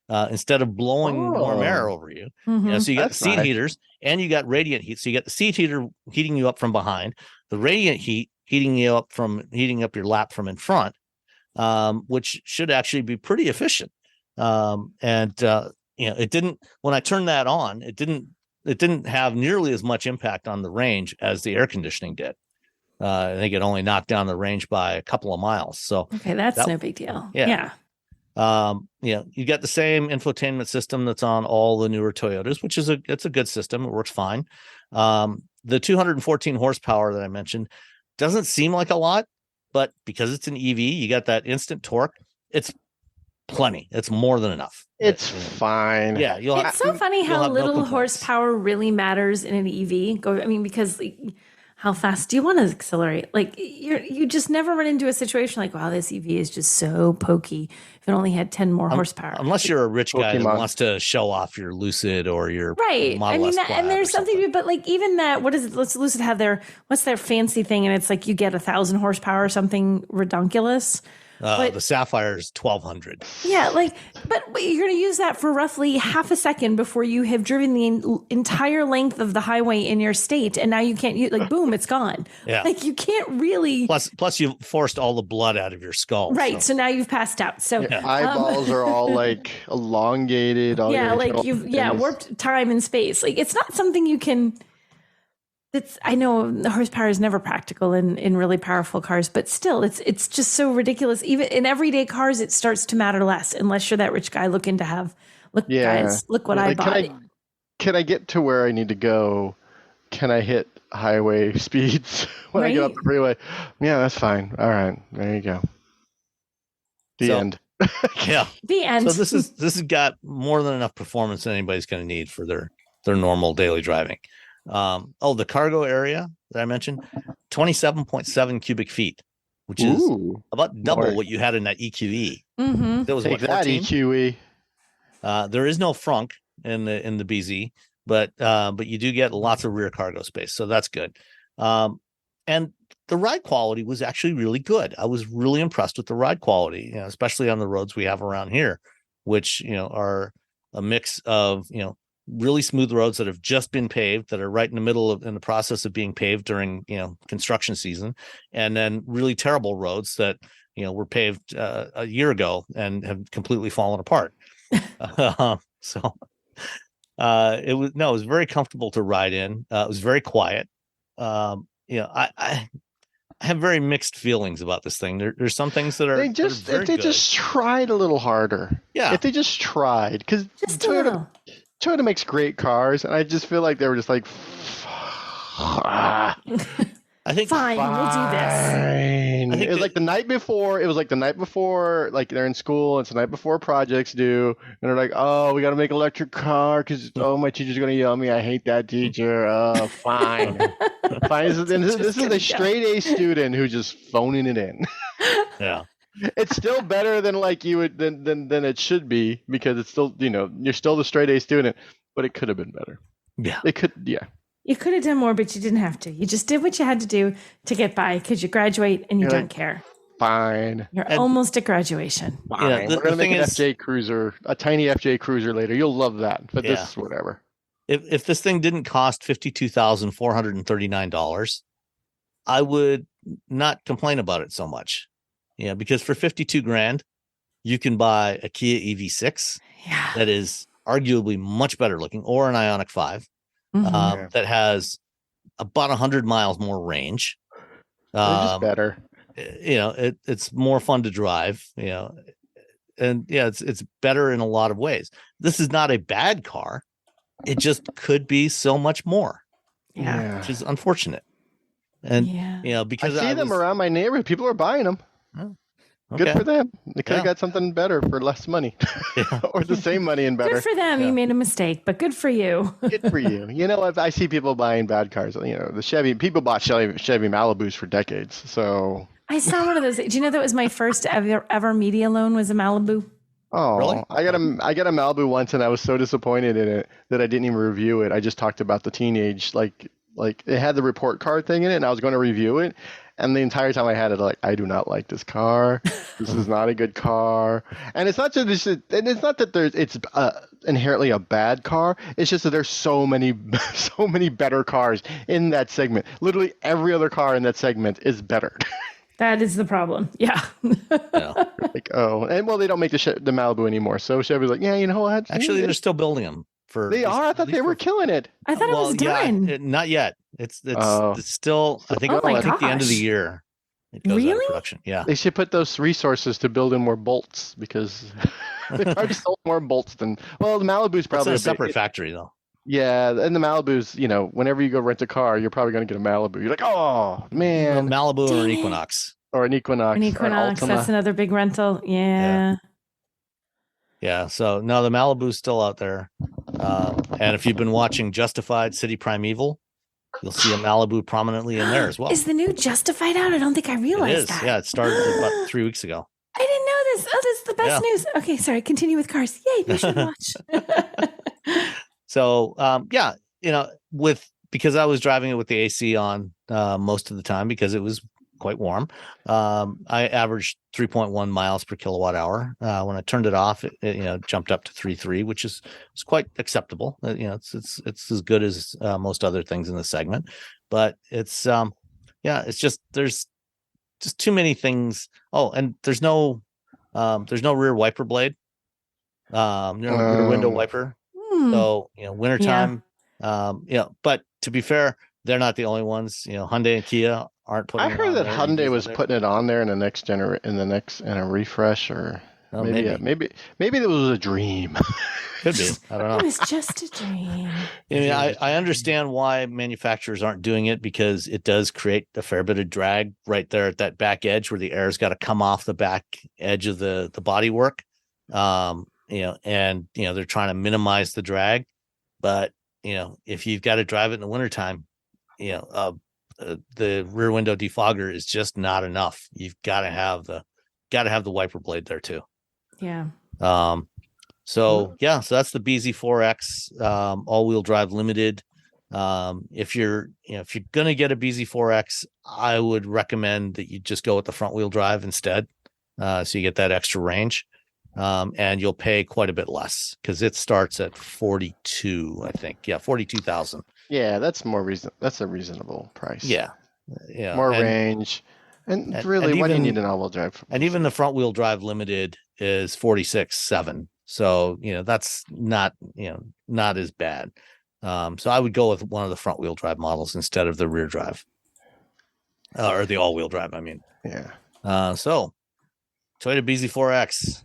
Instead of blowing warm air over you. Mm-hmm. So you got the seat heaters and you got radiant heat. So you got the seat heater heating you up from behind, the radiant heat heating up your lap from in front, which should actually be pretty efficient. It didn't, when I turned that on, it didn't have nearly as much impact on the range as the air conditioning did. I think it only knocked down the range by a couple of miles. So okay, that's no big deal. Yeah. You got the same infotainment system that's on all the newer Toyotas, which is it's a good system. It works fine. The 214 horsepower that I mentioned doesn't seem like a lot, but because it's an EV, you got that instant torque. It's plenty. It's more than enough. It's fine. Yeah. It's so funny how little horsepower really matters in an EV. Because how fast do you want to accelerate? Like you just never run into a situation like, wow, this EV is just so pokey. If it only had 10 more horsepower. Unless you're a rich guy that wants to show off your Lucid or your Model S and there's something, but like even that, what is it? Lucid have what's their fancy thing? And it's like you get 1,000 horsepower or something redonkulous. The Sapphire is 1,200. Yeah, but you're going to use that for roughly half a second before you have driven the entire length of the highway in your state, and now you can't use, boom, it's gone. Yeah, you can't really. Plus, you forced all the blood out of your skull. Right, so now you've passed out. So your eyeballs are all elongated. You've warped time and space. It's not something you can. I know the horsepower is never practical in really powerful cars, but still, it's just so ridiculous. Even in everyday cars, it starts to matter less unless you're that rich guy looking to have. Guys, look what I bought. Can I get to where I need to go? Can I hit highway speeds when I get up the freeway? Yeah, that's fine. All right, there you go. The end. Yeah, the end. So this has got more than enough performance that anybody's going to need for their normal daily driving. The cargo area that I mentioned, 27.7 cubic feet, which is about double what you had in that EQE. Mm-hmm. That was that EQE. There is no frunk in the BZ, but you do get lots of rear cargo space, so that's good. And the ride quality was actually really good. I was really impressed with the ride quality, especially on the roads we have around here, which are a mix of really smooth roads that have just been paved, that are right in the process of being paved during construction season, and then really terrible roads that were paved a year ago and have completely fallen apart. So it was very comfortable to ride in. It was very quiet. I have very mixed feelings about this thing. There's some things that are if they just tried a little harder. Yeah, if they just tried, because Toyota makes great cars, and I just feel like they were just like, I think fine, we'll do this. It was like the night before. Like they're in school. It's the night before projects due, and they're like, "Oh, we got to make an electric car because my teacher's gonna yell at me. I hate that teacher." Oh, fine, fine. This is a straight A student who's just phoning it in. Yeah. It's still better than than it should be, because it's still, you're still the straight A student, but it could have been better. Yeah. It could, yeah. You could have done more, but you didn't have to. You just did what you had to do to get by, because you graduate and you don't care. Fine. You're almost at graduation. Fine. Yeah, We're going to make an FJ Cruiser, a tiny FJ Cruiser later. You'll love that, but this is whatever. If this thing didn't cost $52,439, I would not complain about it so much. Yeah, because for $52,000, you can buy a Kia EV6 that is arguably much better looking, or an Ioniq 5 that has about 100 miles more range. Just better. It's more fun to drive. And it's better in a lot of ways. This is not a bad car. It just could be so much more. Yeah, which is unfortunate. And because I see them around my neighborhood. People are buying them. Oh, okay. Good for them. They could have got something better for less money, or the same money and better. Good for them. You made a mistake, but good for you. Good for you. I see people buying bad cars. The Chevy. People bought Chevy Malibus for decades. So I saw one of those. Do you know that was my first ever media loan was a Malibu? Oh, really? I got a Malibu once, and I was so disappointed in it that I didn't even review it. I just talked about the teenage, like it had the report card thing in it, and I was going to review it. And the entire time I had it, I do not like this car. This is not a good car. And it's not just, and it's not that it's inherently a bad car. It's just that there's so many better cars in that segment. Literally every other car in that segment is better. That is the problem. Yeah. They don't make the Malibu anymore. So Chevy's like, you know what? Actually, they're still building them. They are. I thought they were killing it. I thought it was done. Not yet. It's still. I think the end of the year. It goes out of production. Yeah. They should put those resources to build in more bolts, because they probably sold more bolts than. Well, the Malibu's probably a separate factory though. Yeah, and the Malibu's. Whenever you go rent a car, you're probably going to get a Malibu. You're like, oh man, Malibu or an Equinox. Or an Equinox. An Equinox, that's another big rental. Yeah. So no, the Malibu's still out there. And if you've been watching Justified City Primeval, you'll see a Malibu prominently in there as well. Is the new Justified out? I don't think I realized that. Yeah, it started about 3 weeks ago. I didn't know this. Oh, this is the best news. Okay, sorry. Continue with cars. Yay, we should watch. So, because I was driving it with the AC on most of the time because it was quite warm, I averaged 3.1 miles per kilowatt hour. When I turned it off, it jumped up to 3.3, which is quite acceptable. It's as good as most other things in the segment, but it's just there's just too many things. Oh, and there's no rear wiper blade, rear window wiper. So wintertime, but to be fair, they're not the only ones. Hyundai and Kia aren't putting. I heard that Hyundai was putting it on there in a refresh, or maybe it was a dream. Could be. I don't know. It was just a dream. I understand why manufacturers aren't doing it, because it does create a fair bit of drag right there at that back edge where the air's got to come off the back edge of the bodywork. They're trying to minimize the drag, but if you've got to drive it in the wintertime, the rear window defogger is just not enough. You've got to have the wiper blade there too. Yeah. So that's the BZ4X, all-wheel drive limited. If you're going to get a BZ4X, I would recommend that you just go with the front wheel drive instead. So you get that extra range. And you'll pay quite a bit less because it starts at 42, I think. Yeah, 42,000. Yeah, that's that's a reasonable price. Yeah. More range. And really, why do you need an all-wheel drive? And even the front wheel drive limited is 46,700. So, that's not as bad. So I would go with one of the front wheel drive models instead of the rear drive. Or the all-wheel drive, I mean. Yeah. So Toyota BZ4X.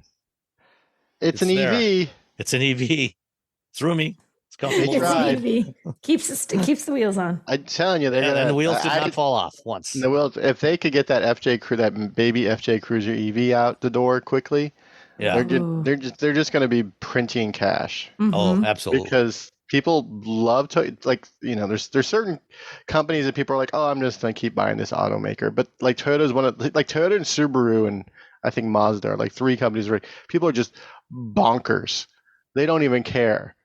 It's an EV. It's an EV. It's roomy. It's comfortable. It's an EV. Keeps the wheels on. I'm telling you, and the wheels did not fall off once. The wheels, if they could get that baby FJ Cruiser EV out the door quickly, they're just going to be printing cash. Mm-hmm. Oh, absolutely. Because people love to there's certain companies that people are like, oh, I'm just going to keep buying this automaker. But like Toyota and Subaru and I think Mazda are like three companies where people are just bonkers. They don't even care.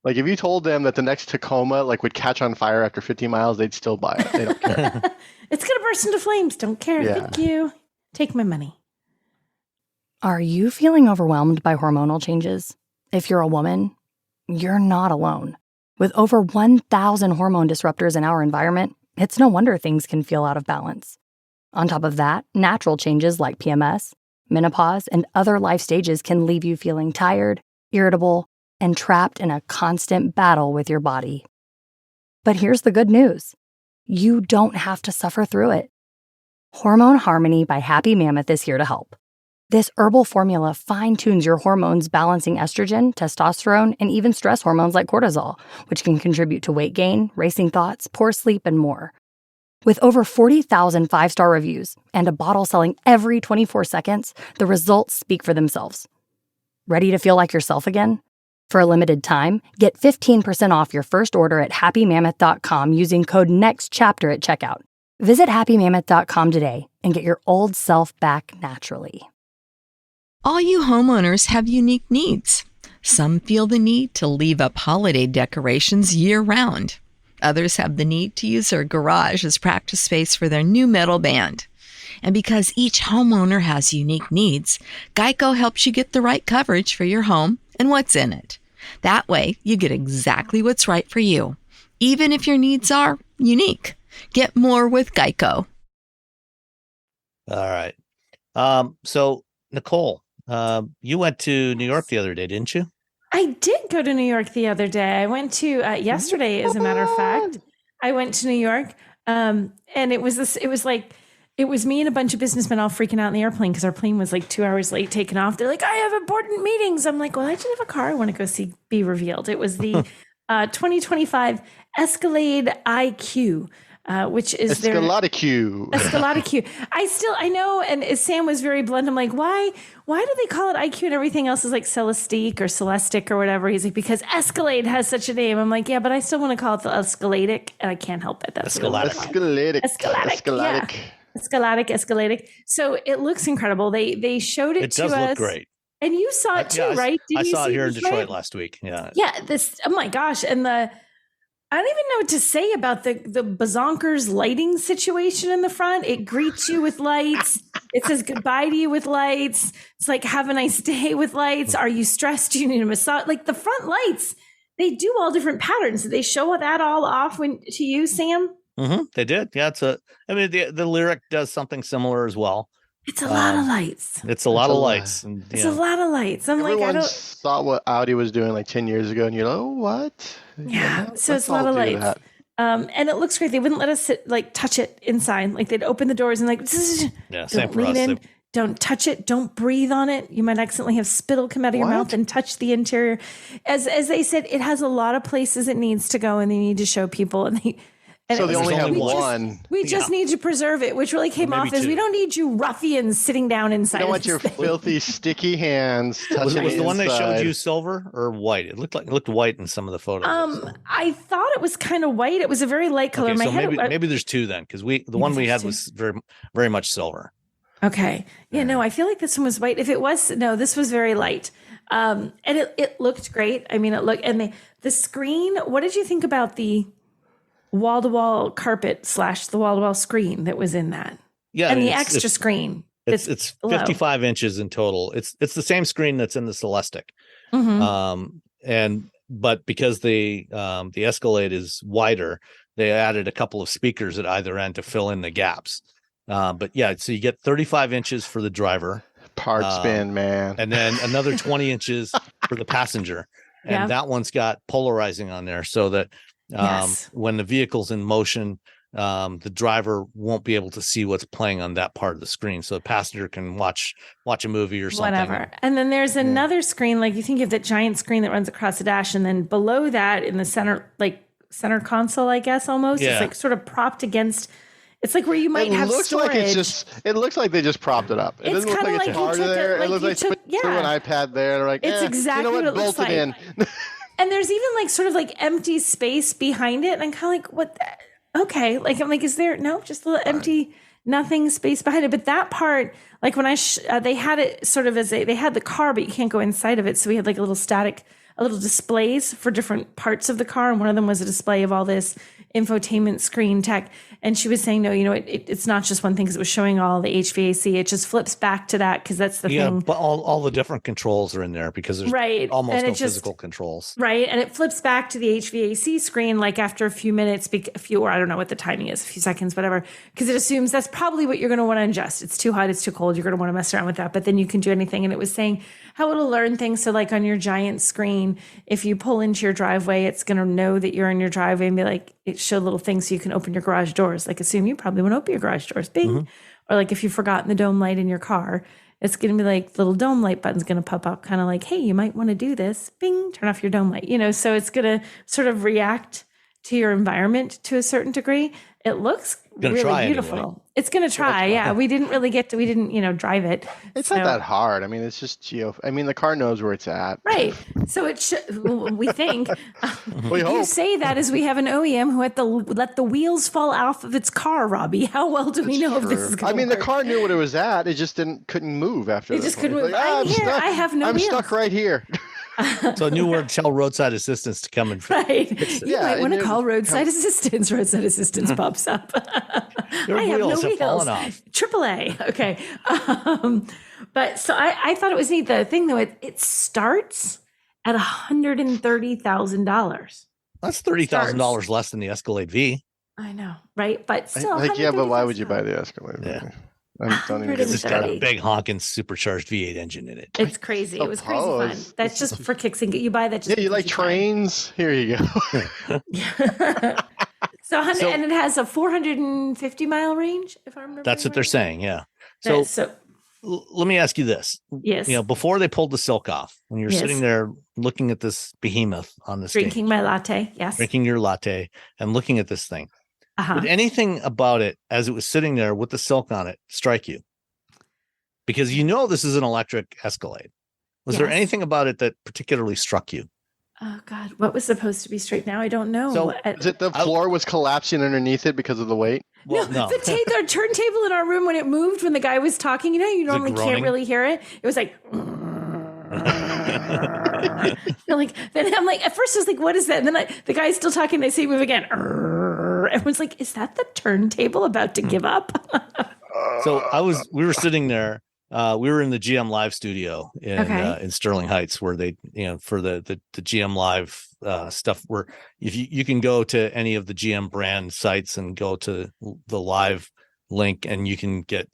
Like if you told them that the next Tacoma would catch on fire after 50 miles, they'd still buy it. They don't care. It's going to burst into flames. Don't care. Yeah. Thank you. Take my money. Are you feeling overwhelmed by hormonal changes? If you're a woman, you're not alone. With over 1,000 hormone disruptors in our environment, it's no wonder things can feel out of balance. On top of that, natural changes like PMS, menopause, and other life stages can leave you feeling tired, irritable, and trapped in a constant battle with your body. But here's the good news. You don't have to suffer through it. Hormone Harmony by Happy Mammoth is here to help. This herbal formula fine-tunes your hormones, balancing estrogen, testosterone, and even stress hormones like cortisol, which can contribute to weight gain, racing thoughts, poor sleep, and more. With over 40,000 five-star reviews and a bottle selling every 24 seconds, the results speak for themselves. Ready to feel like yourself again? For a limited time, get 15% off your first order at happymammoth.com using code NEXTCHAPTER at checkout. Visit happymammoth.com today and get your old self back naturally. All you homeowners have unique needs. Some feel the need to leave up holiday decorations year-round. Others have the need to use their garage as practice space for their new metal band. And because each homeowner has unique needs, Geico helps you get the right coverage for your home and what's in it. That way, you get exactly what's right for you, even if your needs are unique. Get more with Geico. All right. So, Nicole, you went to New York the other day, didn't you? I did go to New York the other day. I went to yesterday, as a matter of fact. I went to New York, and it was me and a bunch of businessmen all freaking out in the airplane because our plane was 2 hours late taking off. They're like, I have important meetings. I'm like, well, I just have a car I want to go see be revealed. It was the 2025 Escalade IQ which is Escalade IQ. Escalade IQ. I know, and Sam was very blunt. I'm like, why do they call it IQ and everything else is like Celestique or Celestic or whatever? He's like, because Escalade has such a name. I'm like, yeah, but I still want to call it the Escaladic, and I can't help it. That's Escaladic. Escaladic. So it looks incredible. They showed it to us. It does look great. And you saw it too, right? I saw it here in Detroit last week. Yeah. Yeah. Oh my gosh. And I don't even know what to say about the bazonkers lighting situation in the front. It greets you with lights. It says goodbye to you with lights. It's like, have a nice day with lights. Are you stressed? Do you need a massage? Like the front lights, they do all different patterns. Did they show that all off to you, Sam? Mm-hmm. They did. Yeah. The Lyriq does something similar as well. It's a lot of lights. It's a lot of lights. And, it's a lot of lights. Everyone thought what Audi was doing like 10 years ago, and you're like, oh, what? Yeah. So it's a lot of lights. And it looks great. They wouldn't let us touch it inside. Like they'd open the doors and don't lean in. Don't touch it. Don't breathe on it. You might accidentally have spittle come out of your mouth and touch the interior. As they said, it has a lot of places it needs to go, and they need to show people. So they only have one. We just need to preserve it, which really came off as we don't need you ruffians sitting down inside. You don't want your filthy, sticky hands touching Was the one they showed you silver or white? It looked white in some of the photos. I thought it was kind of white. It was a very light color. Okay, so maybe there's two then, because the one we had was very, very much silver. Okay. Yeah, no, I feel like this one was white. If it was, no, this was very light. And it looked great. I mean, and the screen, what did you think about the wall-to-wall carpet / the wall-to-wall screen that was in that? Yeah. And the extra screen. It's 55 inches in total. It's the same screen that's in the Celestic. Mm-hmm. But because the Escalade is wider, they added a couple of speakers at either end to fill in the gaps. But yeah, so you get 35 inches for the driver. Part spin, man. And then another 20 inches for the passenger. And that one's got polarizing on there so that when the vehicle's in motion, the driver won't be able to see what's playing on that part of the screen. So the passenger can watch a movie or something. Whatever. And then there's another screen, like you think of that giant screen that runs across the dash, and then below that in the center console, I guess almost. It's like sort of propped against. It's like where you might have storage. It looks like they just propped it up. It doesn't look like it's hard there. It looks like they threw an iPad there. They're like, it's exactly what it looks like. In. And there's even sort of empty space behind it. And I'm kind of like, what? Okay. I'm like, is there just a little empty, nothing space behind it. But that part, when they had it sort of they had the car, but you can't go inside of it. So we had a little displays for different parts of the car. And one of them was a display of all this infotainment screen tech. And she was saying, no, it's not just one thing, because it was showing all the HVAC. It just flips back to that, because that's the thing. But all the different controls are in there, because there's almost no physical controls. Right. And it flips back to the HVAC screen after a few minutes, or I don't know what the timing is, a few seconds, whatever, because it assumes that's probably what you're going to want to adjust. It's too hot, it's too cold. You're going to want to mess around with that. But then you can do anything. And it was saying how it'll learn things. So on your giant screen, if you pull into your driveway, it's going to know that you're in your driveway and be it showed little things so you can open your garage doors. Assume you probably want to open your garage doors, bing. Mm-hmm. Or if you've forgotten the dome light in your car, it's going to be little dome light button's going to pop up, kind of hey, you might want to do this, bing, turn off your dome light. So it's going to sort of react to your environment to a certain degree. It looks really beautiful. Anyway. It's going to try. Yeah. We didn't drive it. It's not that hard. I mean, it's just the car knows where it's at. Right. So it we think. We hope. You say that as we have an OEM who had to let the wheels fall off of its car, Robbie. How well do we know if this is going to work? The car knew what it was at. It just couldn't move after that. It just couldn't move. I'm here. I have no wheels. I'm stuck right here. So a new word, tell roadside assistance to come and right. You might want to call roadside assistance. Roadside assistance pops up. Your wheels have fallen off. AAA. Okay. But so I thought it was neat. The thing though, it starts at $130,000. That's $30,000 less than the Escalade V. I know, right? But still, but why would you buy the Escalade V? Yeah. It's got a big honking supercharged V8 engine in it. It's crazy. It was crazy fun. That's just for kicks and you buy that. Just you like trains? Fun. Here you go. So and it has a 450 mile range, if I remember. That's what they're saying. Yeah. So let me ask you this. Yes. Before they pulled the silk off, when you're sitting there looking at this behemoth on the drinking my latte. Yes. Drinking your latte and looking at this thing. Did anything about it as it was sitting there with the silk on it strike you? Because this is an electric Escalade. Was there anything about it that particularly struck you? Oh God, what was supposed to be straight? Now I don't know. So is it the floor was collapsing underneath it because of the weight? Well, no. The turntable in our room, when it moved, when the guy was talking, you normally can't really hear it. It was like, then I'm like, at first I was like, what is that? And then the guy's still talking. They say move again. Everyone's like, is that the turntable about to give up? So we were sitting there. We were in the GM Live studio in Sterling Heights, where they, for the GM Live stuff, where if you can go to any of the GM brand sites and go to the live link, and you can get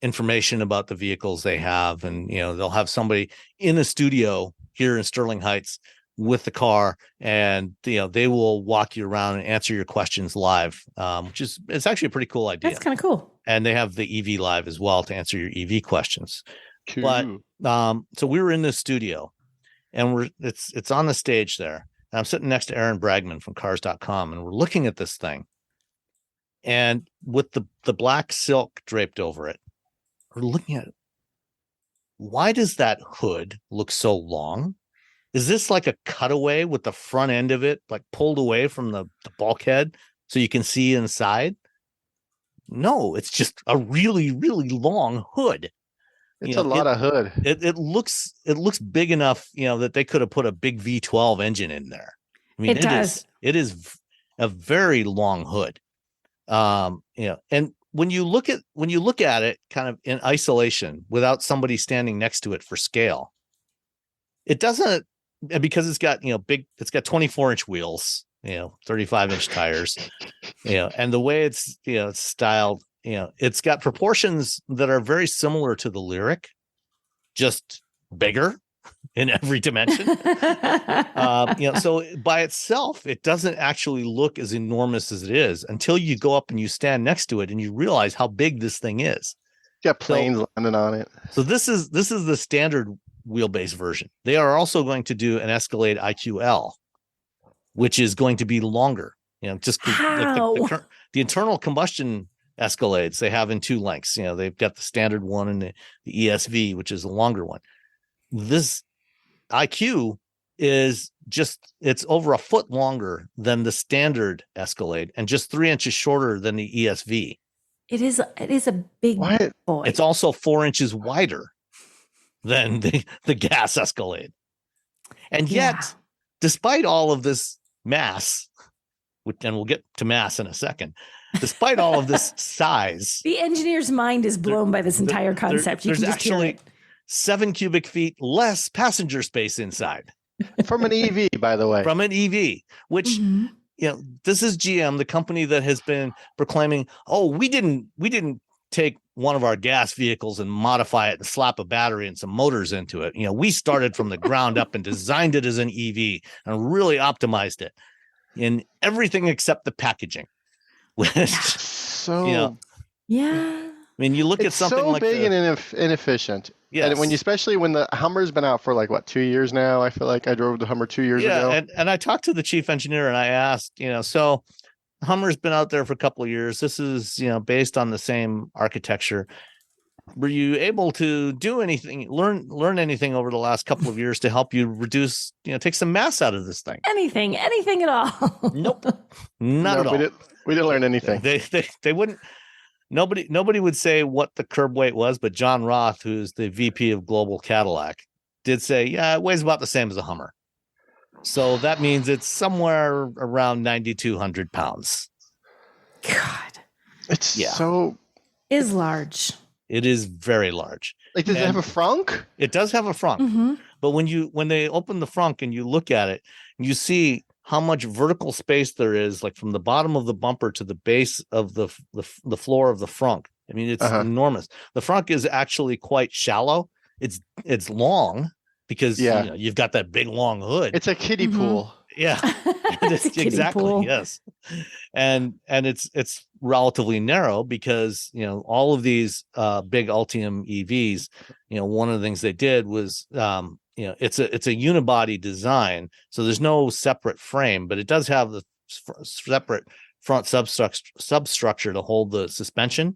information about the vehicles they have, and they'll have somebody in the studio here in Sterling Heights with the car, and they will walk you around and answer your questions live, it's actually a pretty cool idea. That's kind of cool. And they have the EV Live as well to answer your EV questions. Cool. But so we were in the studio, and it's on the stage there. And I'm sitting next to Aaron Bragman from Cars.com, and we're looking at this thing, and with the black silk draped over it, we're looking at it. Why does that hood look so long? Is this like a cutaway with the front end of it like pulled away from the bulkhead so you can see inside? No, it's just a really, really long hood. It's a lot of hood. It looks big enough, that they could have put a big V12 engine in there. I mean, it is a very long hood. And when you look at it kind of in isolation without somebody standing next to it for scale, it doesn't, because it's got, it's got 24-inch wheels, 35-inch tires, and the way it's, it's styled, it's got proportions that are very similar to the Lyriq, just bigger in every dimension. So by itself, it doesn't actually look as enormous as it is until you go up and you stand next to it and you realize how big this thing is. Got planes landing on it. So this is the standard wheelbase version. They are also going to do an Escalade IQL, which is going to be longer. Just like the internal combustion Escalades they have in two lengths. They've got the standard one and the ESV, which is a longer one. This IQ is it's over a foot longer than the standard Escalade and just 3 inches shorter than the ESV. It is a big boy. It's also 4 inches wider than the gas Escalade. And yet, despite all of this mass, and we'll get to mass in a second, despite all of this size, the engineer's mind is blown by this entire concept. There's actually 7 cubic feet less passenger space inside. From an EV, by the way. From an EV, which this is GM, the company that has been proclaiming, we didn't take one of our gas vehicles and modify it and slap a battery and some motors into it. We started from the ground up and designed it as an EV and really optimized it in everything except the packaging. I mean, you look at something so like big and inefficient. Yes. And especially when the Hummer's been out for 2 years now. I feel like I drove the Hummer 2 years ago. And I talked to the chief engineer and I asked, so Hummer's been out there for a couple of years. This is, based on the same architecture. Were you able to do anything, learn anything over the last couple of years to help you reduce, take some mass out of this thing? Anything at all? Nope. Not at all. We didn't learn anything. They wouldn't. Nobody would say what the curb weight was, but John Roth, who's the VP of Global Cadillac, did say, it weighs about the same as a Hummer. So that means it's somewhere around 9,200 pounds. God. It's is large. It is very large. Does it have a frunk? It does have a frunk. Mm-hmm. But when they open the frunk and you look at it, you see how much vertical space there is, from the bottom of the bumper to the base of the floor of the frunk. I mean, it's enormous. The frunk is actually quite shallow. It's long because you've got that big long hood. It's a kiddie pool. Yeah, exactly. Pool. Yes, and it's relatively narrow because all of these big Ultium EVs. One of the things they did was it's a unibody design, so there's no separate frame, but it does have the separate front substructure to hold the suspension.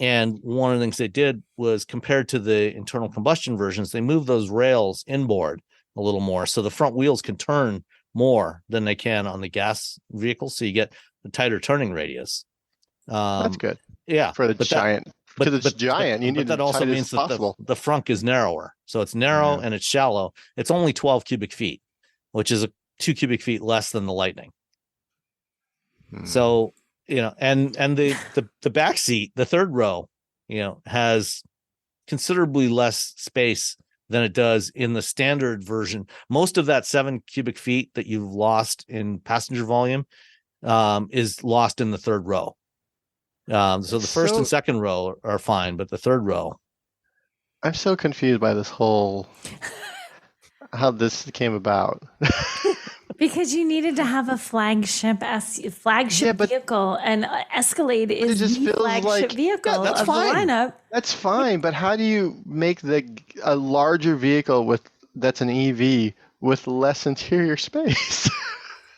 And one of the things they did was, compared to the internal combustion versions, they moved those rails inboard a little more, so the front wheels can turn more than they can on the gas vehicle. So you get a tighter turning radius. That's good. Yeah, for the giant. Because it's giant, you need that also means that the front is narrower. So it's narrow and it's shallow. It's only 12 cubic feet, which is 2 cubic feet less than the Lightning. So, and the back seat, the third row, has considerably less space than it does in the standard version. Most of that 7 cubic feet that you've lost in passenger volume is lost in the third row. So the first and second row are fine, but the third row. I'm so confused by this whole how this came about. Because you needed to have a flagship vehicle, and Escalade is the flagship vehicle of the lineup. That's fine, but how do you make a larger vehicle that's an EV with less interior space?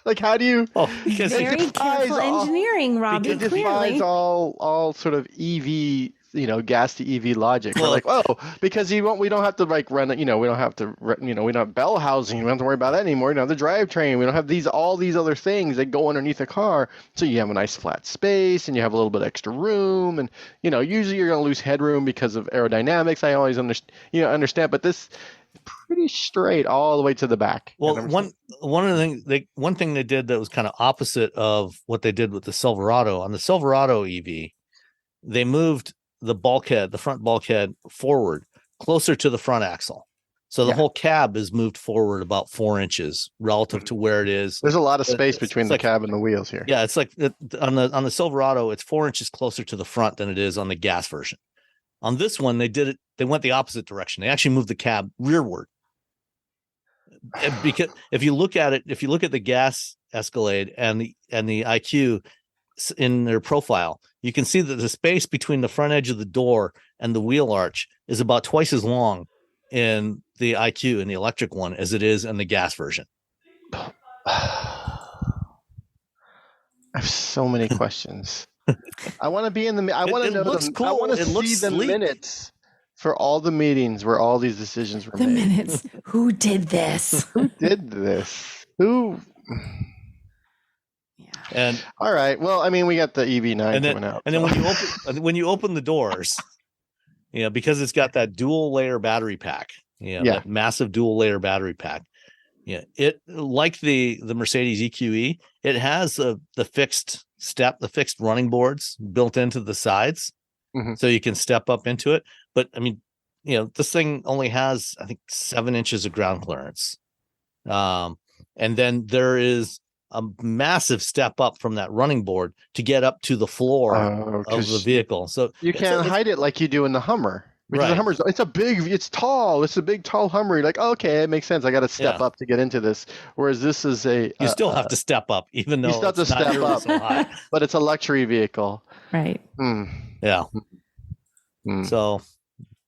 Like, how do you? Because very careful engineering, Robbie. It defies all sort of EV, gas to EV logic. We're like, because we don't have to run it. We don't have to, we don't have bell housing. We don't have to worry about that anymore. We don't have the drivetrain. We don't have all these other things that go underneath the car. So you have a nice flat space, and you have a little bit extra room, and usually you're going to lose headroom because of aerodynamics. I always understand, but this. Pretty straight all the way to the back. Well, one thing they did that was kind of opposite of what they did with the Silverado. On the Silverado EV, they moved the front bulkhead forward closer to the front axle. So the whole cab is moved forward about 4 inches relative to where it is. There's a lot of space between the cab and the wheels here. Yeah, it's like on the Silverado, it's 4 inches closer to the front than it is on the gas version. On this one, they went the opposite direction. They actually moved the cab rearward. Because if you look at the gas Escalade and the IQ in their profile, you can see that the space between the front edge of the door and the wheel arch is about twice as long in the IQ, in the electric one, as it is in the gas version. I have so many questions. I want to be in the. I want to know. Cool. I want to see the minutes for all the meetings where all these decisions were made. The minutes. Who did this? Who did this? Who? Yeah. And all right. Well, I mean, we got the EV9 coming out. And then when you open the doors, because it's got that dual layer battery pack. That massive dual layer battery pack. Yeah, it like the Mercedes EQE. It has the fixed running boards built into the sides, so you can step up into it. But I mean, this thing only has, I think, 7 inches of ground clearance, and then there is a massive step up from that running board to get up to the floor of the vehicle. So you can't hide it like you do in the Hummer. Because the Hummer's, it's tall. It's a big, tall Hummer. You're like, okay, it makes sense. I got to step up to get into this. Whereas this is you still have to step up, even though you still have to step up. So high. But it's a luxury vehicle. Right. Yeah. So,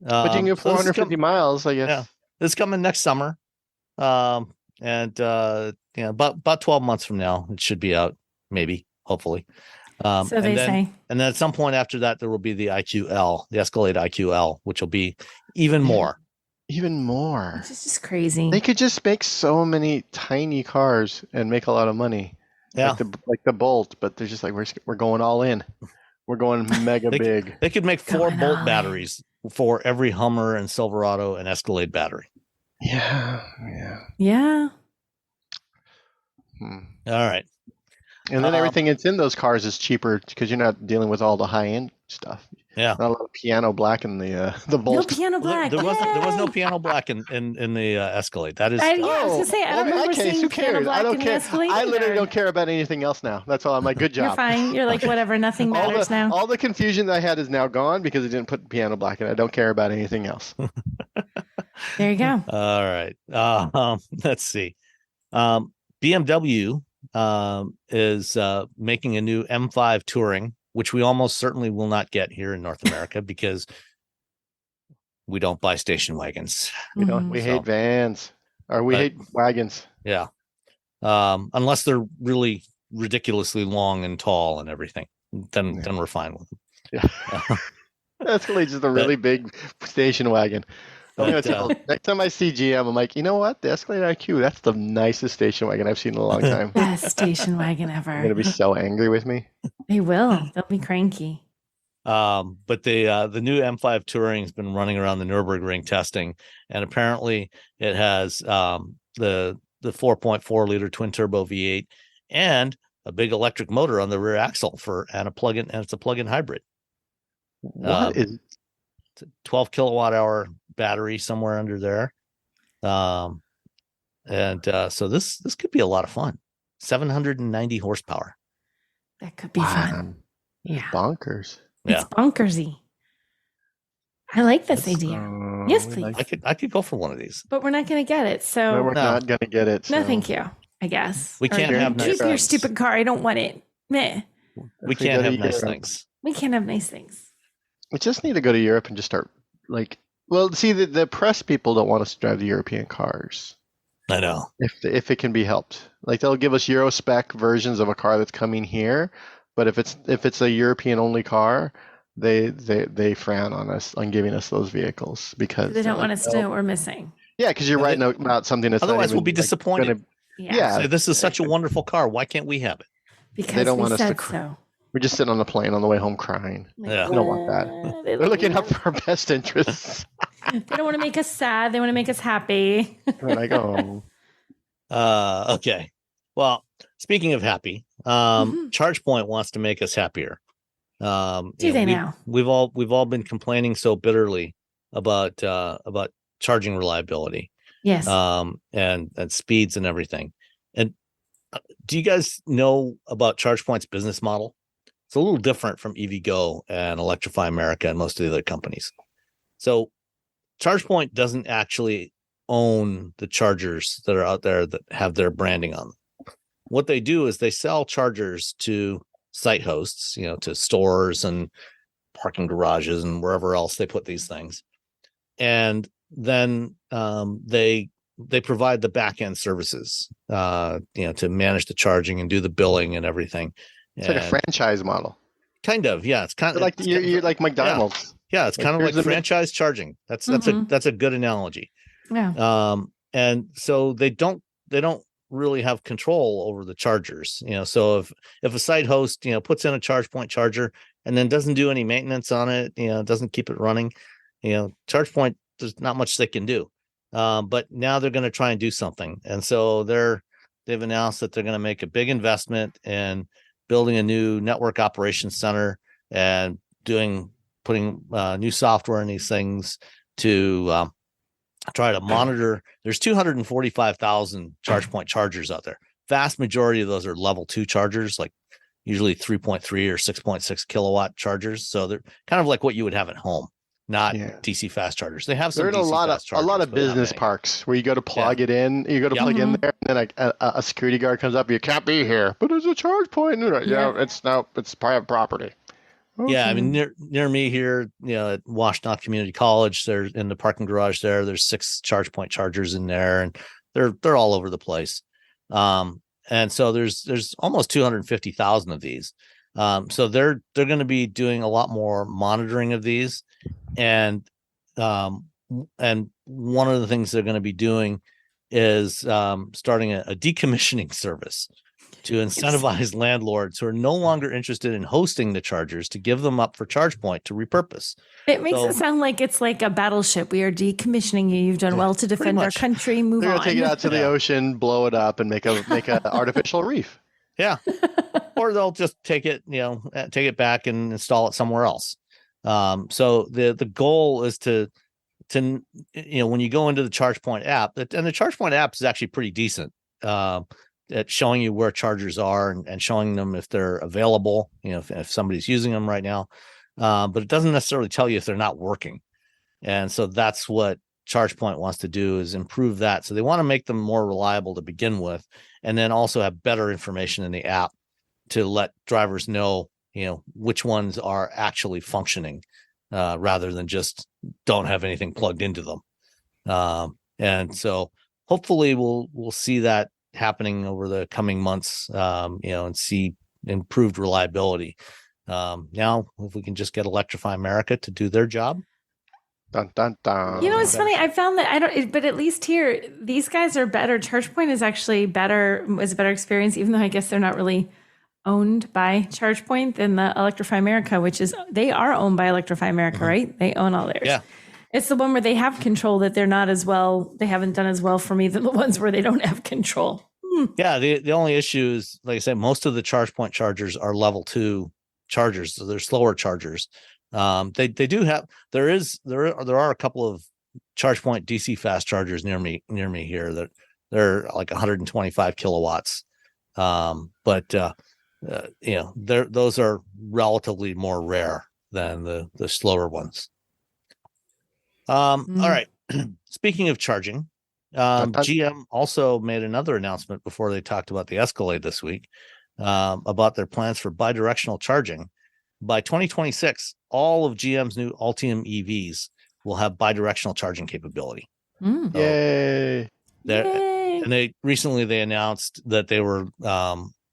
but you can go 450 miles, I guess. Yeah. It's coming next summer. About 12 months from now, it should be out, maybe, hopefully. So they say. And then at some point after that, there will be the IQL, the Escalade IQL, which will be even more. Even more. This is crazy. They could just make so many tiny cars and make a lot of money. Yeah. Like the Bolt, but they're just like, we're going all in. We're going mega big. They could make 4 Bolt batteries for every Hummer and Silverado and Escalade battery. Yeah. All right. And then everything that's in those cars is cheaper because you're not dealing with all the high-end stuff. Yeah. Not a lot of piano black in the Bolt. No piano black. There was no piano black in the Escalade. That is. I was gonna say, I don't remember seeing piano black in the Escalade. I literally don't care about anything else now. That's all. I'm like, good job. You're fine. You're like, whatever. Nothing matters now. All the confusion that I had is now gone because I didn't put piano black in. I don't care about anything else. There you go. All right. Let's see. BMW is making a new M5 Touring, which we almost certainly will not get here in North America because we don't buy station wagons. We don't. We hate vans, or we hate wagons. Yeah. Unless they're really ridiculously long and tall and everything, then we're fine with them. Yeah. Escalade's just a really big station wagon. Next time I see GM, I'm like, you know what? The Escalade IQ, that's the nicest station wagon I've seen in a long time. Best station wagon ever. They're going to be so angry with me. They will. They'll be cranky. But the new M5 Touring has been running around the Nürburgring testing, and apparently it has the 4.4 liter twin turbo V8 and a big electric motor on the rear axle and it's a plug-in hybrid. What is 12 kilowatt hour battery somewhere under there. So this could be a lot of fun. 790 horsepower. That could be fun. Yeah. Bonkers. It's bonkersy. I like this idea. Yes, please. I could go for one of these. But we're not going to get it. So we're not going to get it. No, thank you. I guess. We can't have nice things. Keep your stupid car. I don't want it. Meh. We can't have nice things. We can't have nice things. We just need to go to Europe and just start the press people don't want us to drive the European cars. I know. If it can be helped. Like they'll give us Euro spec versions of a car that's coming here, but if it's a European only car, they frown on us on giving us those vehicles because they don't want us to know what we're missing. Yeah, because you're writing about something that's otherwise we'll be disappointed. Yeah. So this is such a wonderful car. Why can't we have it? Because they don't want us to so. We're just sitting on the plane on the way home crying. Yeah. We don't want that. They're looking out for our best interests. They don't want to make us sad. They want to make us happy. When I go home. Okay. Well, speaking of happy, ChargePoint wants to make us happier. Do they now? We've all been complaining so bitterly about charging reliability. Yes. And speeds and everything. And do you guys know about ChargePoint's business model? It's a little different from EVgo and Electrify America and most of the other companies. So ChargePoint doesn't actually own the chargers that are out there that have their branding on them. What they do is they sell chargers to site hosts, to stores and parking garages and wherever else they put these things. And then they provide the back end services, to manage the charging and do the billing and everything. It's like a franchise model. Kind of, yeah. It's kind of like you're like McDonald's. Yeah, it's kind of like franchise charging. That's a good analogy. Yeah. And so they don't really have control over the chargers. So if a site host puts in a ChargePoint charger and then doesn't do any maintenance on it, doesn't keep it running, ChargePoint, there's not much they can do. But now they're going to try and do something. And so they've announced that they're going to make a big investment in building a new network operations center and putting new software in these things to try to monitor. There's 245,000 ChargePoint chargers out there. Vast majority of those are level 2 chargers, like usually 3.3 or 6.6 kilowatt chargers. So they're kind of like what you would have at home. Not DC fast chargers. They have some. There are a lot of business parks where you go to plug it in. You go to plug in there, and then a security guard comes up. You can't be here, but there's a charge point. It's private property. Okay. Yeah, I mean near me here, at Washtenaw Community College, there's in the parking garage there's 6 ChargePoint chargers in there, and they're all over the place. And so there's almost 250,000 of these. So they're going to be doing a lot more monitoring of these. And one of the things they're going to be doing is starting a decommissioning service to incentivize landlords who are no longer interested in hosting the chargers to give them up for ChargePoint to repurpose. It makes it sound like it's like a battleship. We are decommissioning you. You've done well to defend our country. Move They're on. They're going to take it out to the ocean, blow it up, and make a artificial reef. Yeah. Or they'll just take it back and install it somewhere else. So the goal is to when you go into the ChargePoint app, and the ChargePoint app is actually pretty decent at showing you where chargers are and showing them if they're available, if somebody's using them right now. But it doesn't necessarily tell you if they're not working. And so that's what ChargePoint wants to do, is improve that. So they want to make them more reliable to begin with, and then also have better information in the app to let drivers know, which ones are actually functioning, rather than just don't have anything plugged into them. And so hopefully we'll see that happening over the coming months, and see improved reliability. Now, if we can just get Electrify America to do their job. Dun, dun, dun. It's funny. I found that but at least here, these guys are better. ChargePoint is actually better, is a better experience, even though I guess they're not really owned by ChargePoint than the Electrify America, they are owned by Electrify America, right? They own all theirs. Yeah. It's the one where they have control that they haven't done as well for me than the ones where they don't have control. Yeah. The only issue is, like I said, most of the ChargePoint chargers are level 2 chargers. So they're slower chargers. They do have, there are a couple of ChargePoint DC fast chargers near me here that they're like 125 kilowatts. Those are relatively more rare than the slower ones. All right. Speaking of charging, GM also made another announcement before they talked about the Escalade this week, about their plans for bidirectional charging. By 2026, all of GM's new Ultium EVs will have bidirectional charging capability. Yay! And they recently announced that they were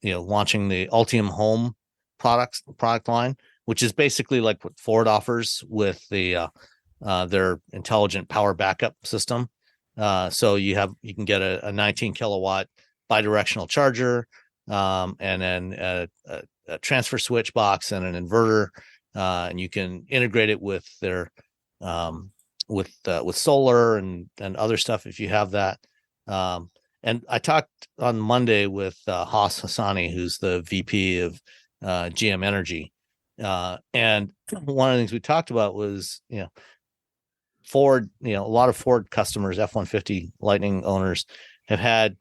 launching the Ultium Home product line, which is basically like what Ford offers with the their intelligent power backup system. So you can get a 19 kilowatt bidirectional charger, and then a transfer switch box and an inverter, and you can integrate it with their with solar and other stuff if you have that. And I talked on Monday with Haas Hassani, who's the VP of GM Energy, and one of the things we talked about was Ford. A lot of Ford customers, F-150 Lightning owners, have had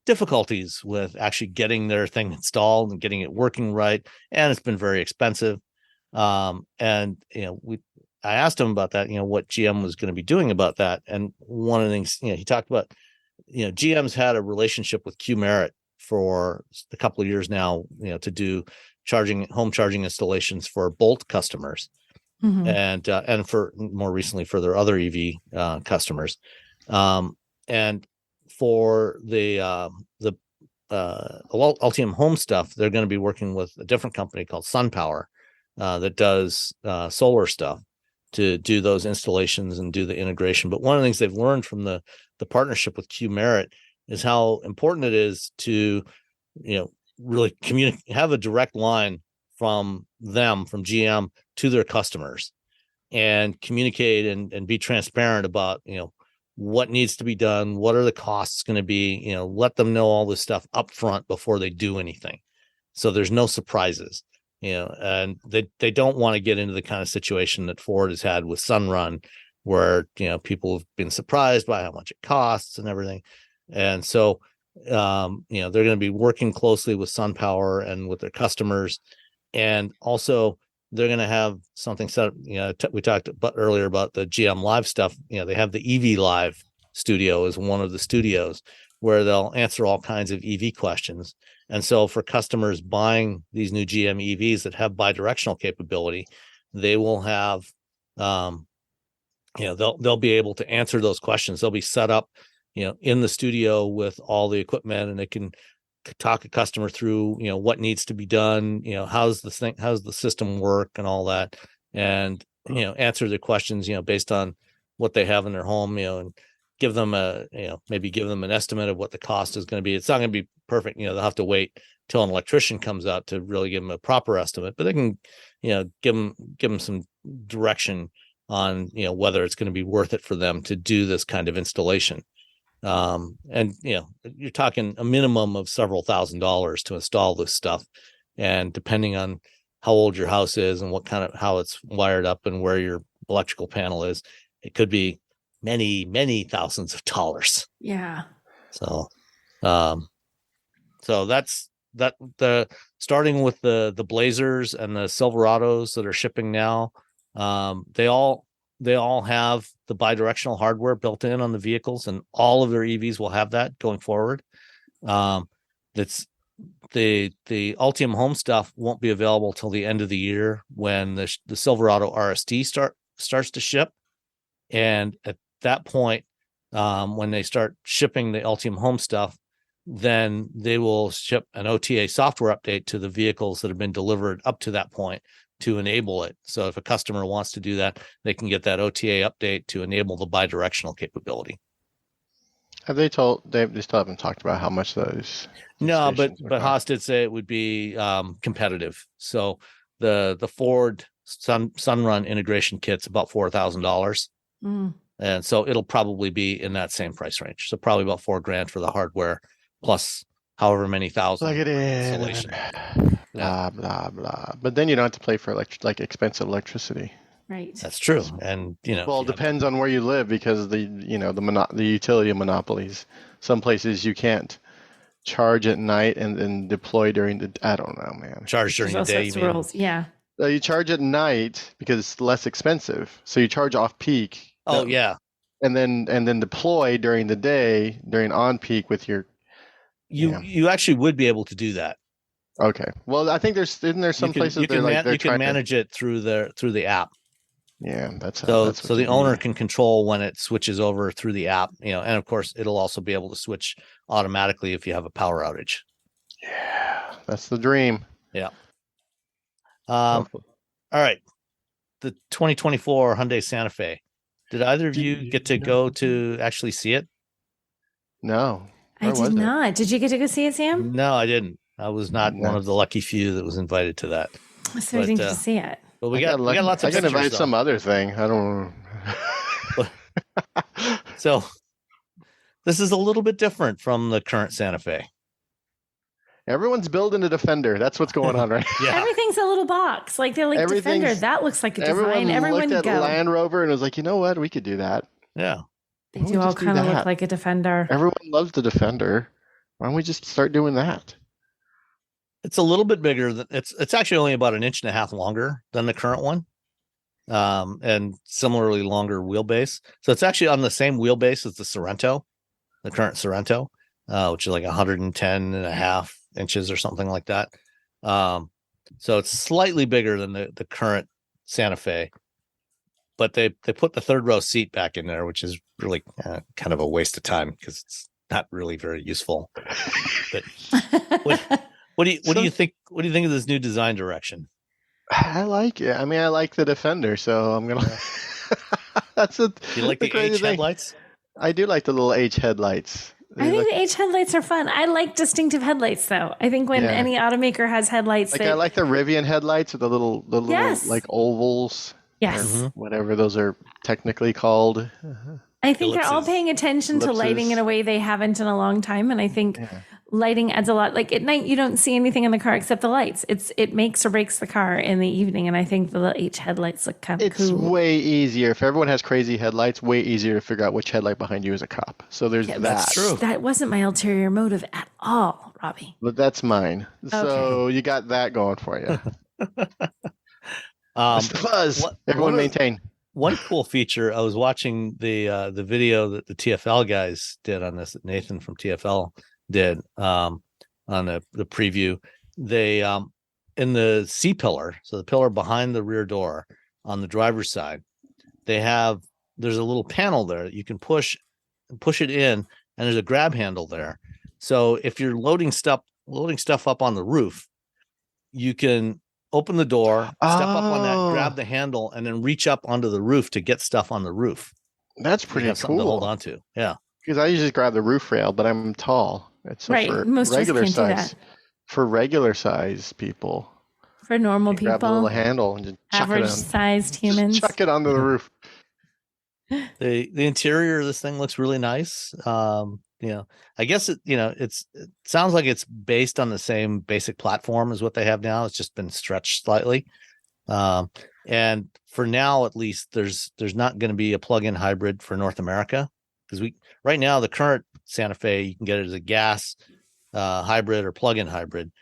difficulties with actually getting their thing installed and getting it working right, and it's been very expensive. I asked him about that, what GM was going to be doing about that, and one of the things he talked about, GM's had a relationship with Q-Merit for a couple of years now, to do home charging installations for Bolt customers, and for more recently for their other EV customers, and for the Ultium Home stuff, they're going to be working with a different company called SunPower that does solar stuff to do those installations and do the integration. But one of the things they've learned from the partnership with Q-Merit is how important it is to really have a direct line from GM to their customers, and communicate and be transparent about what needs to be done, what are the costs going to be, let them know all this stuff up front before they do anything, so there's no surprises. And they don't want to get into the kind of situation that Ford has had with Sunrun, where people have been surprised by how much it costs and everything. And so they're going to be working closely with SunPower and with their customers, and also they're going to have something set up. We talked about earlier about the GM Live stuff. They have the EV Live studio as one of the studios where they'll answer all kinds of EV questions. And so for customers buying these new GM EVs that have bidirectional capability, they will have, they'll be able to answer those questions. They'll be set up, in the studio with all the equipment, and they can talk a customer through, what needs to be done, how's the system work and all that, and, answer their questions, based on what they have in their home, and give them maybe give them an estimate of what the cost is going to be. It's not going to be perfect. They'll have to wait till an electrician comes out to really give them a proper estimate, but they can, give them some direction on, whether it's going to be worth it for them to do this kind of installation. And you're talking a minimum of several $1,000s to install this stuff. And depending on how old your house is and how it's wired up and where your electrical panel is, it could be many, many thousands of dollars. Yeah. So that's starting with the Blazers and the Silverados that are shipping now. They all have the bidirectional hardware built in on the vehicles, and all of their EVs will have that going forward. That's the Ultium Home stuff won't be available till the end of the year, when the Silverado RST starts to ship. And at that point, when they start shipping the Ultium Home stuff, then they will ship an OTA software update to the vehicles that have been delivered up to that point to enable it. So if a customer wants to do that, they can get that OTA update to enable the bidirectional capability. Have they still haven't talked about how much those? No, but Haas did say it would be competitive. So the Ford Sunrun integration kit's about $4,000. And so it'll probably be in that same price range. So probably about $4,000 for the hardware plus however many thousand. Plug it in. Blah, blah, blah. But then you don't have to pay for expensive electricity. Right. That's true. And, well, it depends on where you live because the utility monopolies. Some places you can't charge at night and then deploy during the, I don't know, man. Charge during the day. Rules. Yeah. So you charge at night because it's less expensive. So you charge off peak. Oh, yeah. And then deploy during the day, during on peak with your. You actually would be able to do that. Okay. Well, I think isn't there some places you can manage it through the app. Yeah, so the owner can control when it switches over through the app, and of course it'll also be able to switch automatically if you have a power outage. Yeah, that's the dream. Yeah. All right. The 2024 Hyundai Santa Fe. Did either of you get to go to actually see it? No. I did not. Did you get to go see it, Sam? No, I didn't. I was not one of the lucky few that was invited to that. So I didn't get to see it. But we got lots of pictures. I got invited some other thing. I don't know. So this is a little bit different from the current Santa Fe. Everyone's building a Defender. That's what's going on, right? Yeah. Everything's a little box. Like they're like Defender. That looks like a design. Everyone looked at Land Rover and was like, you know what? We could do that. Yeah. They do all kind of look like a Defender. Everyone loves the Defender. Why don't we just start doing that? It's a little bit bigger than it's actually only about 1.5 inches longer than the current one. And similarly longer wheelbase. So it's actually on the same wheelbase as the Sorento, the current Sorento, which is like 110.5 inches or something like that. So it's slightly bigger than the current Santa Fe, but they put the third row seat back in there, which is really kind of a waste of time because it's not really very useful. But what do you think? What do you think of this new design direction? I like it. I mean, I like the Defender, so I'm gonna. That's it. You like the H headlights? I do like the little H headlights. I think the H headlights are fun. I like distinctive headlights, though. I think when any automaker has headlights, I like the Rivian headlights with the little like ovals. Yes, whatever those are technically called. I think they're all paying attention to lighting in a way they haven't in a long time, and I think lighting adds a lot. Like at night, you don't see anything in the car except the lights. It makes or breaks the car in the evening, and I think the little H headlights look kind of cool. It's way easier if everyone has crazy headlights. Way easier to figure out which headlight behind you is a cop. So there's that. That's true. That wasn't my ulterior motive at all, Robbie. But that's mine. So you got that going for you. It's the buzz. Everyone maintain. One cool feature, I was watching the video that the TFL guys did on this, that Nathan from TFL did on the preview. They in the C pillar, so the pillar behind the rear door on the driver's side, there's a little panel there that you can push it in, and there's a grab handle there. So if you're loading stuff up on the roof, you can open the door, step up on that, grab the handle, and then reach up onto the roof to get stuff on the roof. That's pretty cool. Something to hold on to. Yeah. Because I usually grab the roof rail, but I'm tall. It's right. For most regular can't size. Do that. For regular size people. For normal people. Grab a little handle and just average sized humans. Just chuck it onto the roof. The interior of this thing looks really nice. I guess it sounds like it's based on the same basic platform as what they have now. It's just been stretched slightly. And for now, at least, there's not going to be a plug-in hybrid for North America because right now the current Santa Fe, you can get it as a gas hybrid or plug-in hybrid.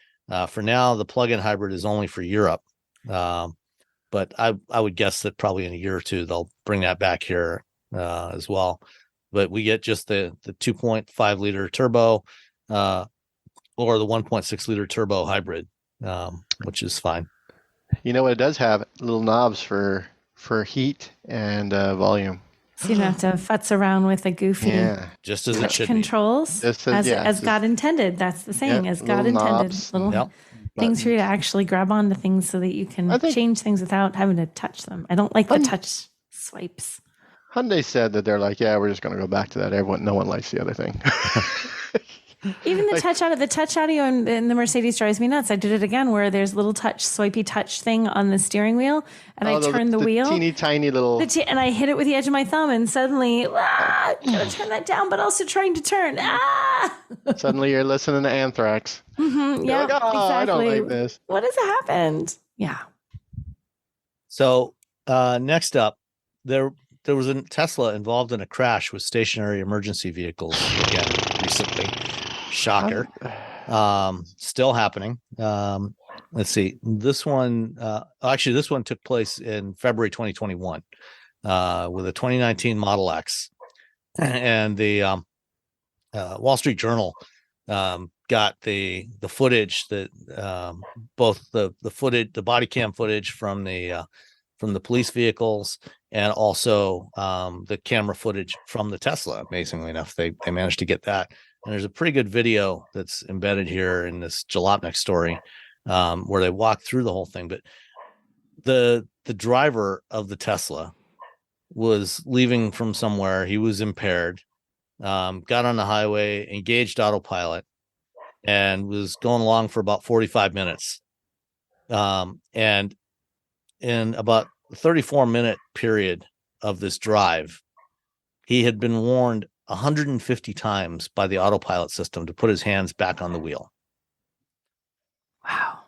For now, the plug-in hybrid is only for Europe. But I would guess that probably in a year or two they'll bring that back here as well. But we get just the 2.5 liter turbo or the 1.6 liter turbo hybrid, which is fine. You know what it does have? Little knobs for heat and volume. So you don't have to futz around with the goofy just as it should controls as God intended. That's the saying, as God intended. Little things for you to actually grab onto things so that you can change things without having to touch them. I don't like the touch swipes. Hyundai said that they're like, yeah, we're just going to go back to that. No one likes the other thing. Even the touch audio in the Mercedes drives me nuts. I did it again where there's a little swipey touch thing on the steering wheel, and I turn the wheel, teeny tiny little, and I hit it with the edge of my thumb, and suddenly, gotta turn that down, but also trying to turn. Suddenly you're listening to Anthrax. Mm-hmm, yeah, like, exactly. I don't like this. What has happened? Yeah. So next up, there was a Tesla involved in a crash with stationary emergency vehicles again recently. Shocker. Still happening. Let's see. This one took place in February 2021 with a 2019 Model X. And the Wall Street Journal got the footage that both the footage, the body cam footage from the police vehicles, and also the camera footage from the Tesla. Amazingly enough, they managed to get that. And there's a pretty good video that's embedded here in this Jalopnik story where they walk through the whole thing. But the driver of the Tesla was leaving from somewhere. He was impaired, got on the highway, engaged autopilot, and was going along for about 45 minutes. And in about a 34-minute period of this drive, he had been warned 150 times by the autopilot system to put his hands back on the wheel. Wow.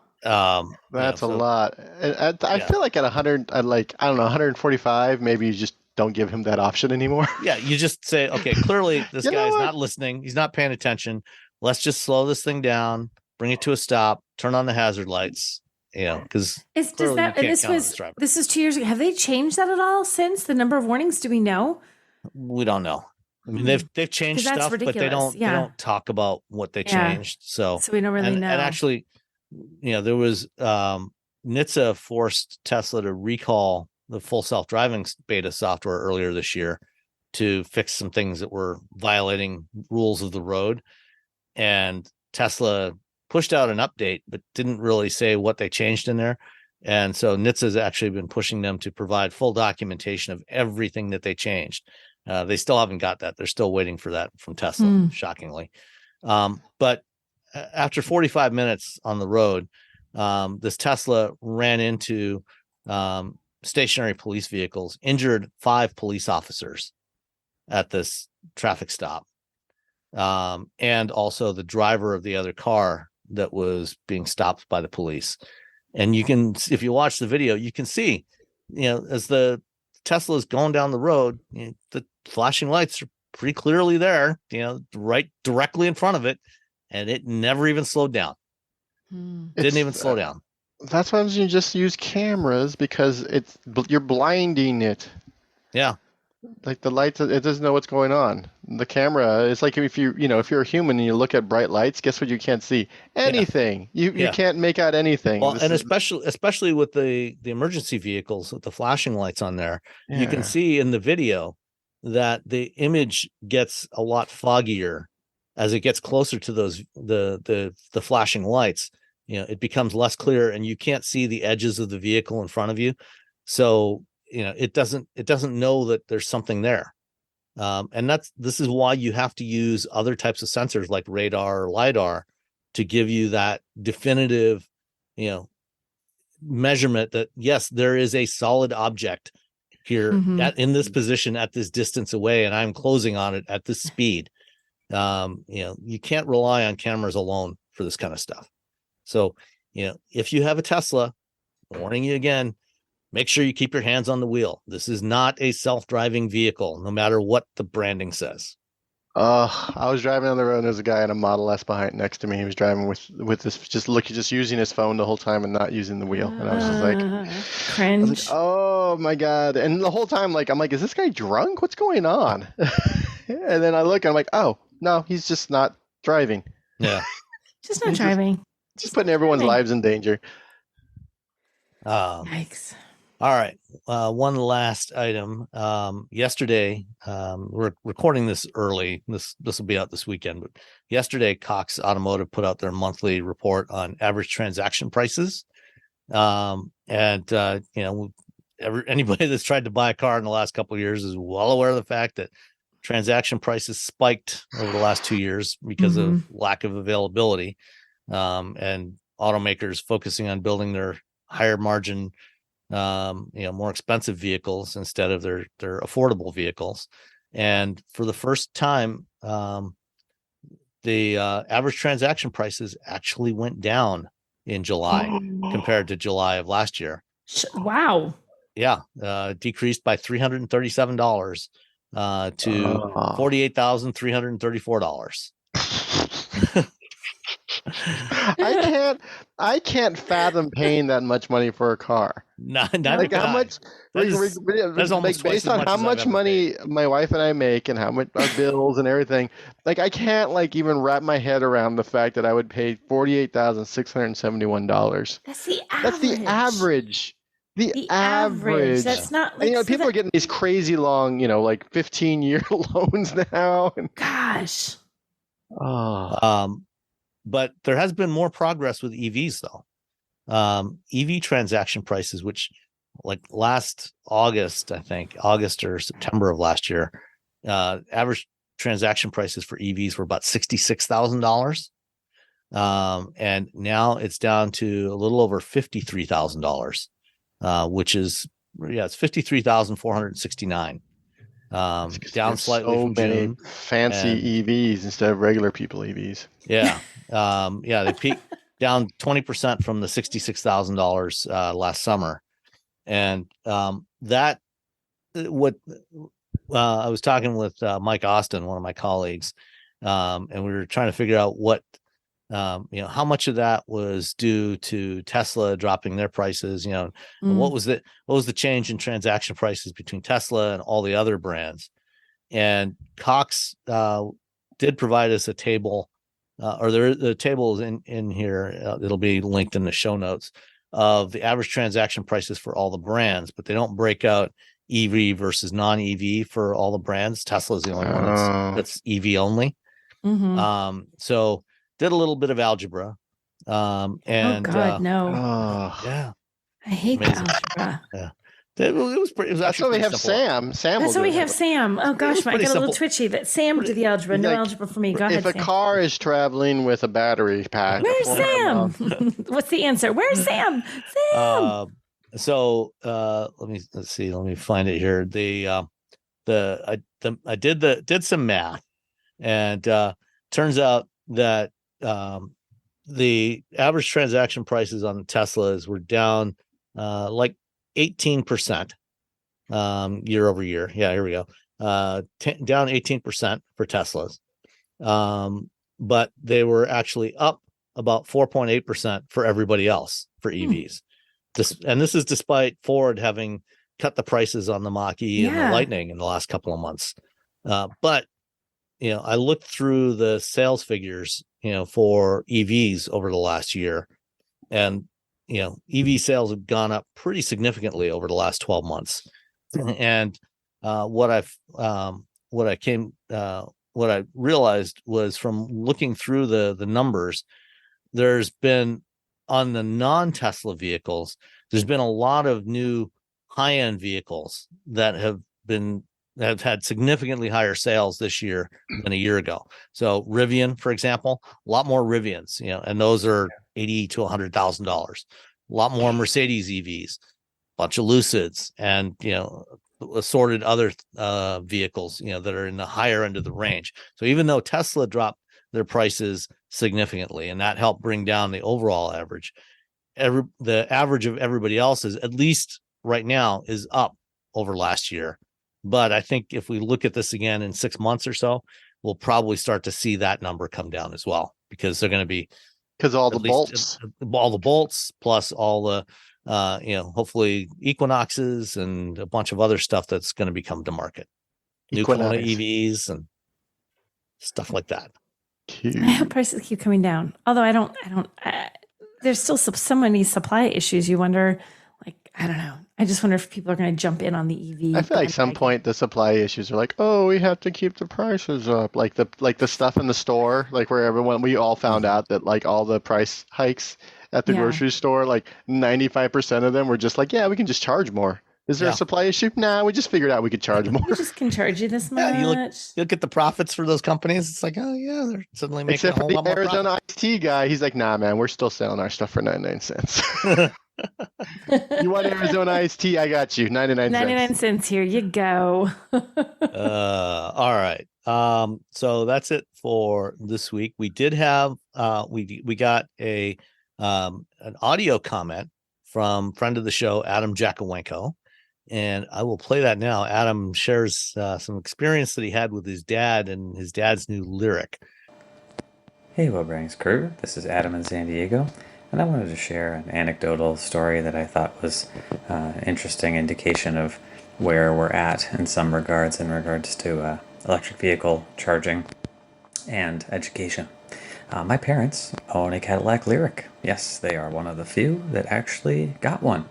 That's a lot. I feel like at 100, I don't know, 145, maybe you just don't give him that option anymore. Yeah, you just say, okay, clearly this guy's not listening. He's not paying attention. Let's just slow this thing down, bring it to a stop, turn on the hazard lights. Because this is 2 years ago. Have they changed that at all since? The number of warnings? Do we know? We don't know. I mean, they've changed stuff, but they don't talk about what they changed. So we don't really know. And actually, there was NHTSA forced Tesla to recall the full self-driving beta software earlier this year to fix some things that were violating rules of the road. And Tesla pushed out an update, but didn't really say what they changed in there. And so NHTSA has actually been pushing them to provide full documentation of everything that they changed. They still haven't got that. They're still waiting for that from Tesla, shockingly. But after 45 minutes on the road, this Tesla ran into stationary police vehicles, injured 5 police officers at this traffic stop. And also the driver of the other car that was being stopped by the police. And you can, if you watch the video, you can see, as the Tesla is going down the road, the flashing lights are pretty clearly there, right directly in front of it, and it never even slowed down. Didn't even slow down. That's why you just use cameras, because you're blinding it. Yeah. Like the lights, it doesn't know what's going on. The camera, it's like if you're a human and you look at bright lights, guess what you can't see? Anything. You can't make out anything. Well, especially with the emergency vehicles with the flashing lights on there, you can see in the video that the image gets a lot foggier as it gets closer to those the flashing lights. It becomes less clear, and you can't see the edges of the vehicle in front of you. So it doesn't know that there's something there. And this is why you have to use other types of sensors like radar or LiDAR to give you that definitive, measurement that, yes, there is a solid object here in this position at this distance away, and I'm closing on it at this speed. You can't rely on cameras alone for this kind of stuff. So, if you have a Tesla, warning you again, make sure you keep your hands on the wheel. This is not a self-driving vehicle, no matter what the branding says. I was driving on the road, and there's a guy in a Model S next to me. He was driving with this, just using his phone the whole time and not using the wheel. And I was just like, cringe. I was like, oh my God. And the whole time, I'm like, is this guy drunk? What's going on? And then I look, and I'm like, oh, no, he's just not driving. Yeah. Just not driving. Just putting everyone's lives in danger. Yikes. All right. One last item. Yesterday, we're recording this early. This will be out this weekend. But yesterday, Cox Automotive put out their monthly report on average transaction prices. Anybody that's tried to buy a car in the last couple of years is well aware of the fact that transaction prices spiked over the last 2 years because of lack of availability, and automakers focusing on building their higher margin, more expensive vehicles instead of their affordable vehicles. And for the first time, the average transaction prices actually went down in July compared to July of last year. Wow. Yeah. Decreased by $337 to $48,334. I can't fathom paying that much money for a car. Not like how much? Based on how much money my wife and I make and how much our bills and everything. Like I can't even wrap my head around the fact that I would pay $48,671. That's the average. That's the average. The average. That's not. People are getting these crazy long, 15-year loans now. Gosh. But there has been more progress with EVs, though. EV transaction prices, which last August, I think, August or September of last year, average transaction prices for EVs were about $66,000. And now it's down to a little over $53,000, which is, it's $53,469. Down slightly from June. Fancy EVs instead of regular people EVs. Yeah. They peaked down 20% from the $66,000 last summer. And I was talking with Mike Austin, one of my colleagues, and we were trying to figure out how much of that was due to Tesla dropping their prices, what was the change in transaction prices between Tesla and all the other brands. And Cox did provide us a table, the table is in here. It'll be linked in the show notes, of the average transaction prices for all the brands, but they don't break out EV versus non-EV for all the brands. Tesla is the only one that's EV only. So did a little bit of algebra. No. Yeah. I hate the algebra. Yeah. It was That's why we have simple. Sam. That's why we have Sam. Oh gosh, I got a little twitchy that Sam did the algebra. No algebra for me. Go ahead, Sam. If a car is traveling with a battery pack, where's Sam? What's the answer? Where's Sam? Sam. Let's see. Let me find it here. I did some math, and turns out that the average transaction prices on the Teslas were down 18% year over year. Yeah, here we go. Down 18% for Teslas. But they were actually up about 4.8% for everybody else for EVs. And this is despite Ford having cut the prices on the Mach-E and the Lightning in the last couple of months. But I looked through the sales figures, for EVs over the last year, and EV sales have gone up pretty significantly over the last 12 months. And what I realized was, from looking through the numbers, there's been, on the non-Tesla vehicles, there's been a lot of new high-end vehicles that have had significantly higher sales this year than a year ago. So Rivian, for example, a lot more Rivians, and those are $80,000 to $100,000. A lot more Mercedes EVs, a bunch of Lucids, and assorted other vehicles, that are in the higher end of the range. So even though Tesla dropped their prices significantly, and that helped bring down the overall average, the average of everybody else is, at least right now, is up over last year. But I think if we look at this again in 6 months or so, we'll probably start to see that number come down as well, because they're going to be, because all the bolts plus all the hopefully Equinoxes and a bunch of other stuff that's going to be coming to market. New Kona EVs and stuff like that. I hope prices keep coming down. Although there's still so many supply issues. You wonder, I don't know. I just wonder if people are going to jump in on the EV. I feel like some point the supply issues are like, oh, we have to keep the prices up, like the stuff in the store, like where we all found out that like all the price hikes at the grocery store, like 95% of them were just like, yeah, we can just charge more. Is there a supply issue? Nah, we just figured out we could charge more. We just can charge you this much. You look at the profits for those companies. It's like, oh yeah, they're suddenly making Except a whole for lot the more Arizona profit. iced tea guy, he's like, nah, man, we're still selling our stuff for 99 cents. You want Arizona iced tea? I got you. 99 cents. 99 cents. Here you go. All right. So that's it for this week. We did have we got an audio comment from friend of the show, Adam Jakowenko, and I will play that now. Adam shares some experience that he had with his dad and his dad's new Lyriq. Hey, Wellbearings crew. This is Adam in San Diego. And I wanted to share an anecdotal story that I thought was an interesting indication of where we're at in some regards in regards to electric vehicle charging and education. My parents own a Cadillac Lyriq. Yes, they are one of the few that actually got one.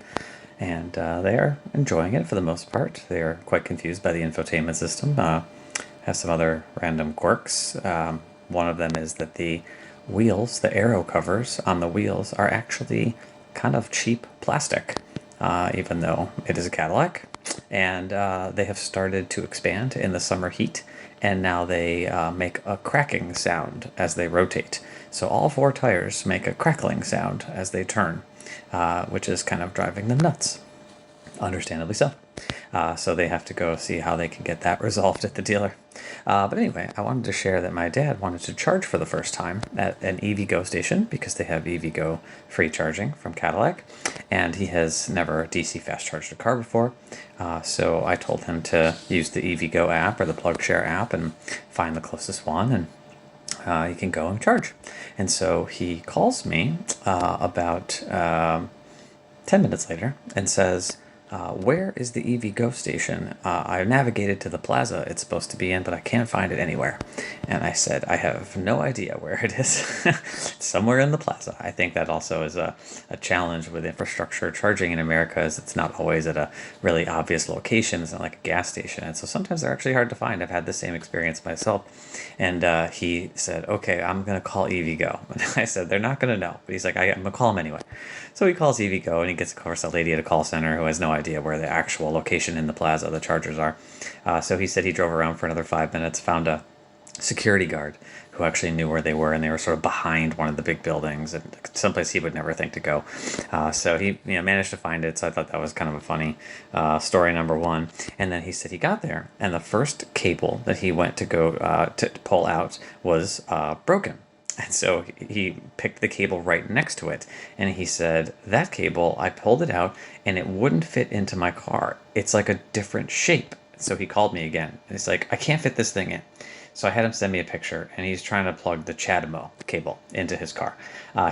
And they are enjoying it for the most part. They are quite confused by the infotainment system. Has some other random quirks. One of them is that the wheels, the aero covers on the wheels, are actually kind of cheap plastic, even though it is a Cadillac. And they have started to expand in the summer heat, and now they make a cracking sound as they rotate. So all four tires make a crackling sound as they turn, which is kind of driving them nuts. Understandably so. So they have to go see how they can get that resolved at the dealer. But anyway, I wanted to share that my dad wanted to charge for the first time at an EVgo station because they have EVgo free charging from Cadillac, and he has never DC fast charged a car before. So I told him to use the EVgo app or the PlugShare app and find the closest one, and he can go and charge. And so he calls me about 10 minutes later and says, where is the EVgo station? I navigated to the plaza it's supposed to be in, but I can't find it anywhere. And I said, I have no idea where it is. It's somewhere in the plaza. I think that also is a challenge with infrastructure charging in America, is it's not always at a really obvious location. It's not like a gas station. And so sometimes they're actually hard to find. I've had the same experience myself. And he said, okay, I'm going to call EVgo. And I said, they're not going to know. But he's like, I'm going to call them anyway. So he calls EVgo, and he gets, of course, a lady at a call center who has no idea where the actual location in the plaza the chargers are. So he said he drove around for another 5 minutes, found a security guard who actually knew where they were, and they were sort of behind one of the big buildings and someplace he would never think to go. So he managed to find it. So I thought that was kind of a funny story, number one. And then he said he got there, and the first cable that he went to go to pull out was broken. And so he picked the cable right next to it, and he said, that cable, I pulled it out, and it wouldn't fit into my car. It's like a different shape. So he called me again, and he's like, I can't fit this thing in. So I had him send me a picture, and he's trying to plug the CHAdeMO cable into his car.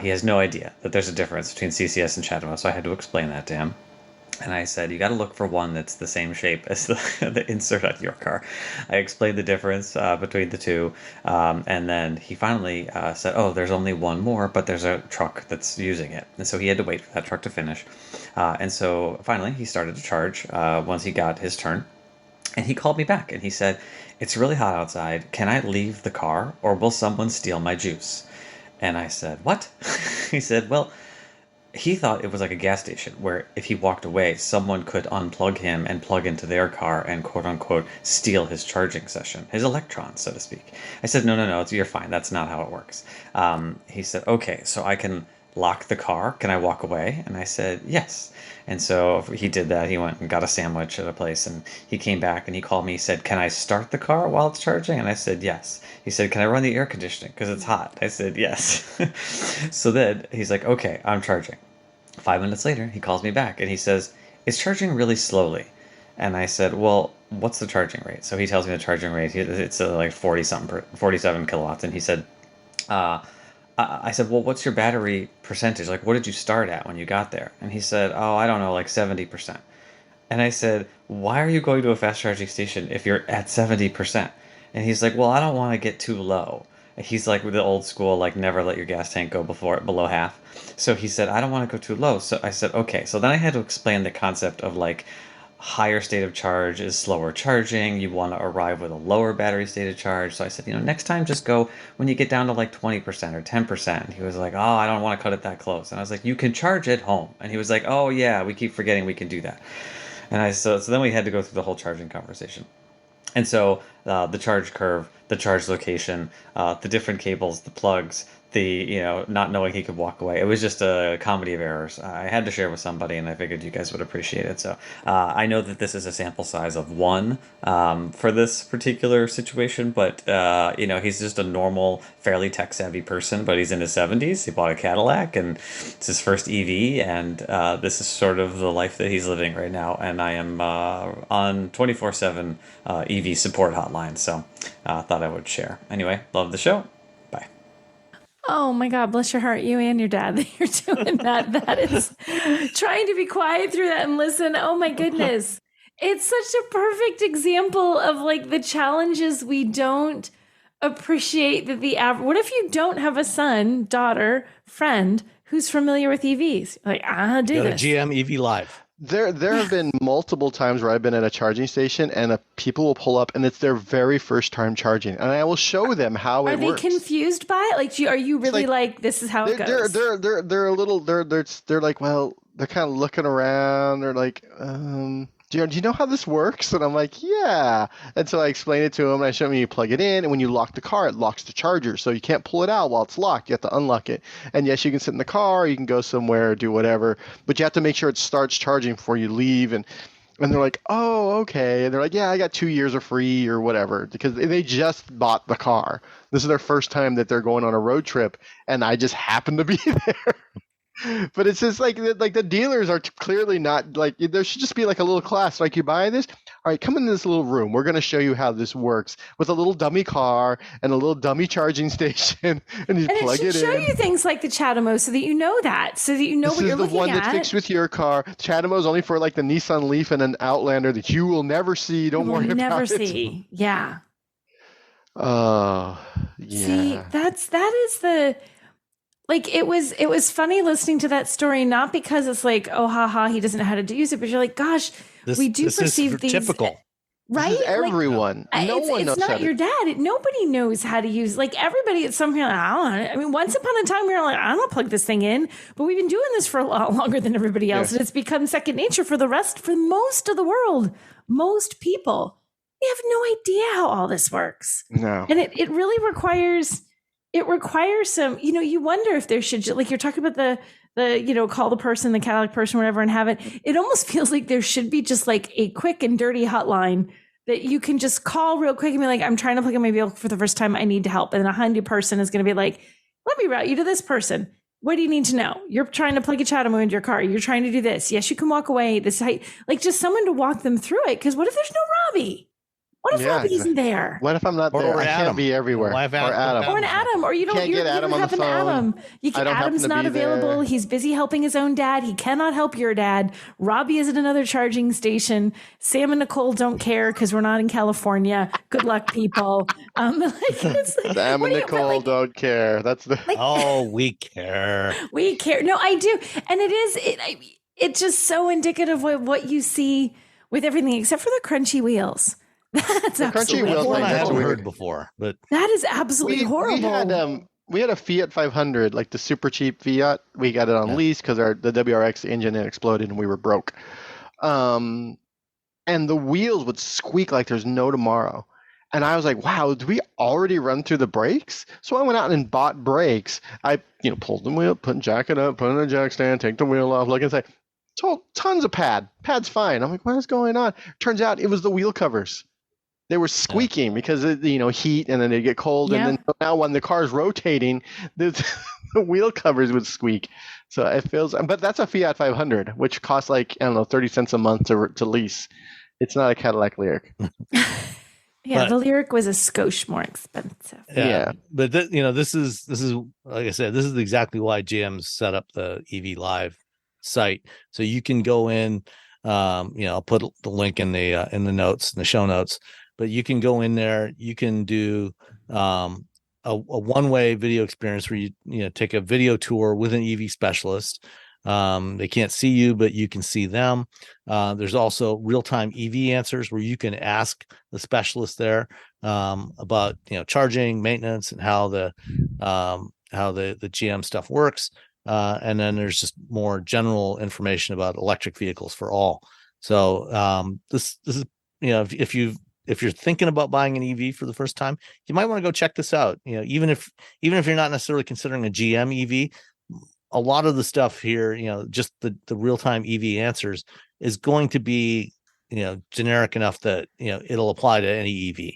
He has no idea that there's a difference between CCS and CHAdeMO, so I had to explain that to him. And I said, you got to look for one that's the same shape as the insert on your car. I explained the difference between the two. And then he finally said, oh, there's only one more, but there's a truck that's using it. And so he had to wait for that truck to finish. And so finally he started to charge once he got his turn. And he called me back and he said, it's really hot outside. Can I leave the car, or will someone steal my juice? And I said, what? He said, well, he thought it was like a gas station where if he walked away, someone could unplug him and plug into their car and quote unquote steal his charging session, his electrons, so to speak. I said, no, you're fine. That's not how it works. He said, okay, so I can lock the car. Can I walk away? And I said, yes. And so he did that. He went and got a sandwich at a place, and he came back and he called me. He said, can I start the car while it's charging? And I said, yes. He said, can I run the air conditioning because it's hot? I said, yes. So then he's like, okay, I'm charging. 5 minutes later, he calls me back and he says, it's charging really slowly. And I said, well, what's the charging rate? So he tells me the charging rate. It's like 47 kilowatts. And he said, I said, well, what's your battery percentage? Like, what did you start at when you got there? And he said, oh, I don't know, like 70%. And I said, why are you going to a fast charging station if you're at 70%? And he's like, well, I don't want to get too low. he's like with the old school, like never let your gas tank go below half. So he said, I don't want to go too low. So I said, okay. So then I had to explain the concept of like higher state of charge is slower charging. You want to arrive with a lower battery state of charge. So I said, next time just go when you get down to like 20% or 10%. And he was like, oh, I don't want to cut it that close. And I was like, you can charge at home. And he was like, oh yeah, we keep forgetting we can do that. And so then we had to go through the whole charging conversation. And so the charge curve, the charge location, the different cables, the plugs, the not knowing he could walk away. It was just a comedy of errors. I had to share with somebody, and I figured you guys would appreciate it. So I know that this is a sample size of one for this particular situation, but he's just a normal, fairly tech-savvy person, but he's in his 70s. He bought a Cadillac, and it's his first EV, and this is sort of the life that he's living right now. And I am on 24/7 EV support hotline, so I thought I would share. Anyway, love the show. Bye. Oh my God, bless your heart, you and your dad, that you're doing that. That is trying to be quiet through that and listen. Oh my goodness. It's such a perfect example of like the challenges we don't appreciate that what if you don't have a son, daughter, friend who's familiar with EVs? Like, do Go this. to GM EV Live. There have been multiple times where I've been at a charging station and people will pull up and it's their very first time charging, and I will show them how it works. Are they confused by it? Like, are you really like this is how it goes? They're a little they're like, well, they're kind of looking around. They're like, do you know how this works? And I'm like, yeah. And so I explain it to them, and I show them you plug it in, and when you lock the car, it locks the charger. So you can't pull it out while it's locked. You have to unlock it. And yes, you can sit in the car, you can go somewhere, do whatever, but you have to make sure it starts charging before you leave. And they're like, oh, okay. And they're like, yeah, I got 2 years of free or whatever, because they just bought the car. This is their first time that they're going on a road trip, and I just happen to be there. But it's just like the dealers are clearly not like, there should just be like a little class. Like, you buy this, all right, come into this little room. We're going to show you how this works with a little dummy car and a little dummy charging station, and you plug it in. And it should show you things like the CHAdeMO so that you know what you're looking at. This is the one that fits with your car. CHAdeMO is only for like the Nissan Leaf and an Outlander that you will never see. Don't worry about it. Never see. Yeah. Oh, yeah. See, that is the. Like, it was funny listening to that story, not because it's like, oh, haha, he doesn't know how to use it, but you're like, gosh, we do perceive these. Typical. Right? This is everyone. Like, no one knows. It's not your dad. Nobody knows how to use. Like, everybody at some point, I mean, once upon a time, we were like, I don't plug this thing in, but we've been doing this for a lot longer than everybody else, and it's become second nature for most of the world. Most people, they have no idea how all this works. No, and it really requires. It requires some, you wonder if there should, like you're talking about the call the person, the Cadillac person, whatever, and have it. It almost feels like there should be just like a quick and dirty hotline that you can just call real quick and be like, I'm trying to plug in my vehicle for the first time. I need to help. And then a Hyundai person is going to be like, let me route you to this person. What do you need to know? You're trying to plug a CHAdeMO into your car. You're trying to do this. Yes, you can walk away. This height, like just someone to walk them through it. Because what if there's no Robbie? What if Robbie isn't there? What if I'm not there? I can't be everywhere. Or Adam. Or an Adam. Or you don't get Adam on the phone. Adam. Adam's not available. He's busy helping his own dad. He cannot help your dad. Robbie is at another charging station. Sam and Nicole don't care because we're not in California. Good luck, people. Sam and Nicole don't care. That's the. We care. We care. No, I do. And it's just so indicative of what you see with everything except for the crunchy wheels. That's absolutely horrible. I haven't heard before, but that is absolutely horrible. We had a Fiat 500, like the super cheap Fiat. We got it on lease because the WRX engine had exploded and we were broke. And the wheels would squeak like there's no tomorrow. And I was like, wow, do we already run through the brakes? So I went out and bought brakes. I pulled the wheel, jack it up, put it in a jack stand, take the wheel off, look inside. Tons of pad. Pad's fine. I'm like, what is going on? Turns out it was the wheel covers. They were squeaking because of, heat, and then they get cold. Yeah. And then now when the car's rotating, the wheel covers would squeak. So it feels, but that's a Fiat 500, which costs like, I don't know, 30 cents a month to lease. It's not a Cadillac Lyriq. Yeah, the Lyriq was a skosh more expensive. Yeah. But this is like I said, this is exactly why GM set up the EV Live site. So you can go in, I'll put the link in the notes, in the show notes. But you can go in there, you can do a one-way video experience where you take a video tour with an EV specialist. They can't see you, but you can see them. There's also real-time EV answers where you can ask the specialist there about charging, maintenance, and how the GM stuff works. And then there's just more general information about electric vehicles for all. So this is if you're thinking about buying an EV for the first time, you might want to go check this out. Even if you're not necessarily considering a GM EV, a lot of the stuff here, just the real-time EV answers is going to be, generic enough that, it'll apply to any EV.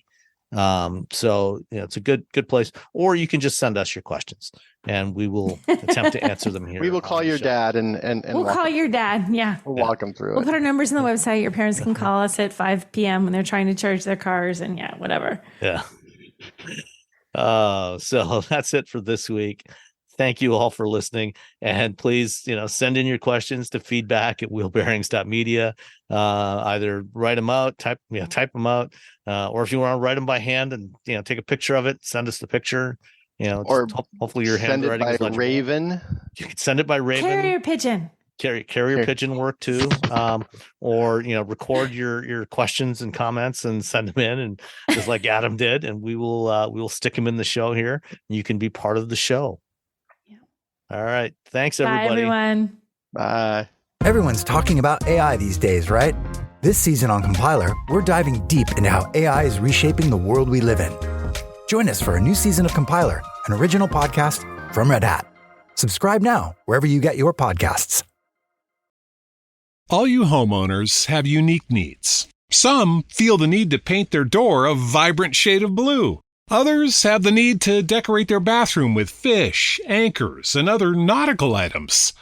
So it's a good place, or you can just send us your questions and we will attempt to answer them here. We will call your dad and we'll call your dad. Yeah. We'll walk them through We'll put our numbers on the website. Your parents can call us at 5 p.m. when they're trying to charge their cars and whatever. Yeah. So that's it for this week. Thank you all for listening, and please, send in your questions to feedback@wheelbearings.media. Either write them out, type them out, or if you want to write them by hand and take a picture of it, send us the picture. Or hopefully your handwriting is legible. Raven. You can send it by Raven. Carrier pigeon. Carrier pigeon work too. Or record your questions and comments and send them in, and just like Adam did, and we will stick them in the show here. You can be part of the show. All right. Thanks, everybody. Bye, everyone. Bye. Everyone's talking about AI these days, right? This season on Compiler, we're diving deep into how AI is reshaping the world we live in. Join us for a new season of Compiler, an original podcast from Red Hat. Subscribe now wherever you get your podcasts. All you homeowners have unique needs. Some feel the need to paint their door a vibrant shade of blue. Others have the need to decorate their bathroom with fish, anchors, and other nautical items.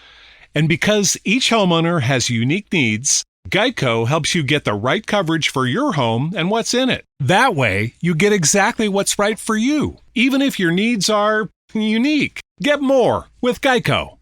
And because each homeowner has unique needs, Geico helps you get the right coverage for your home and what's in it. That way, you get exactly what's right for you, even if your needs are unique. Get more with Geico.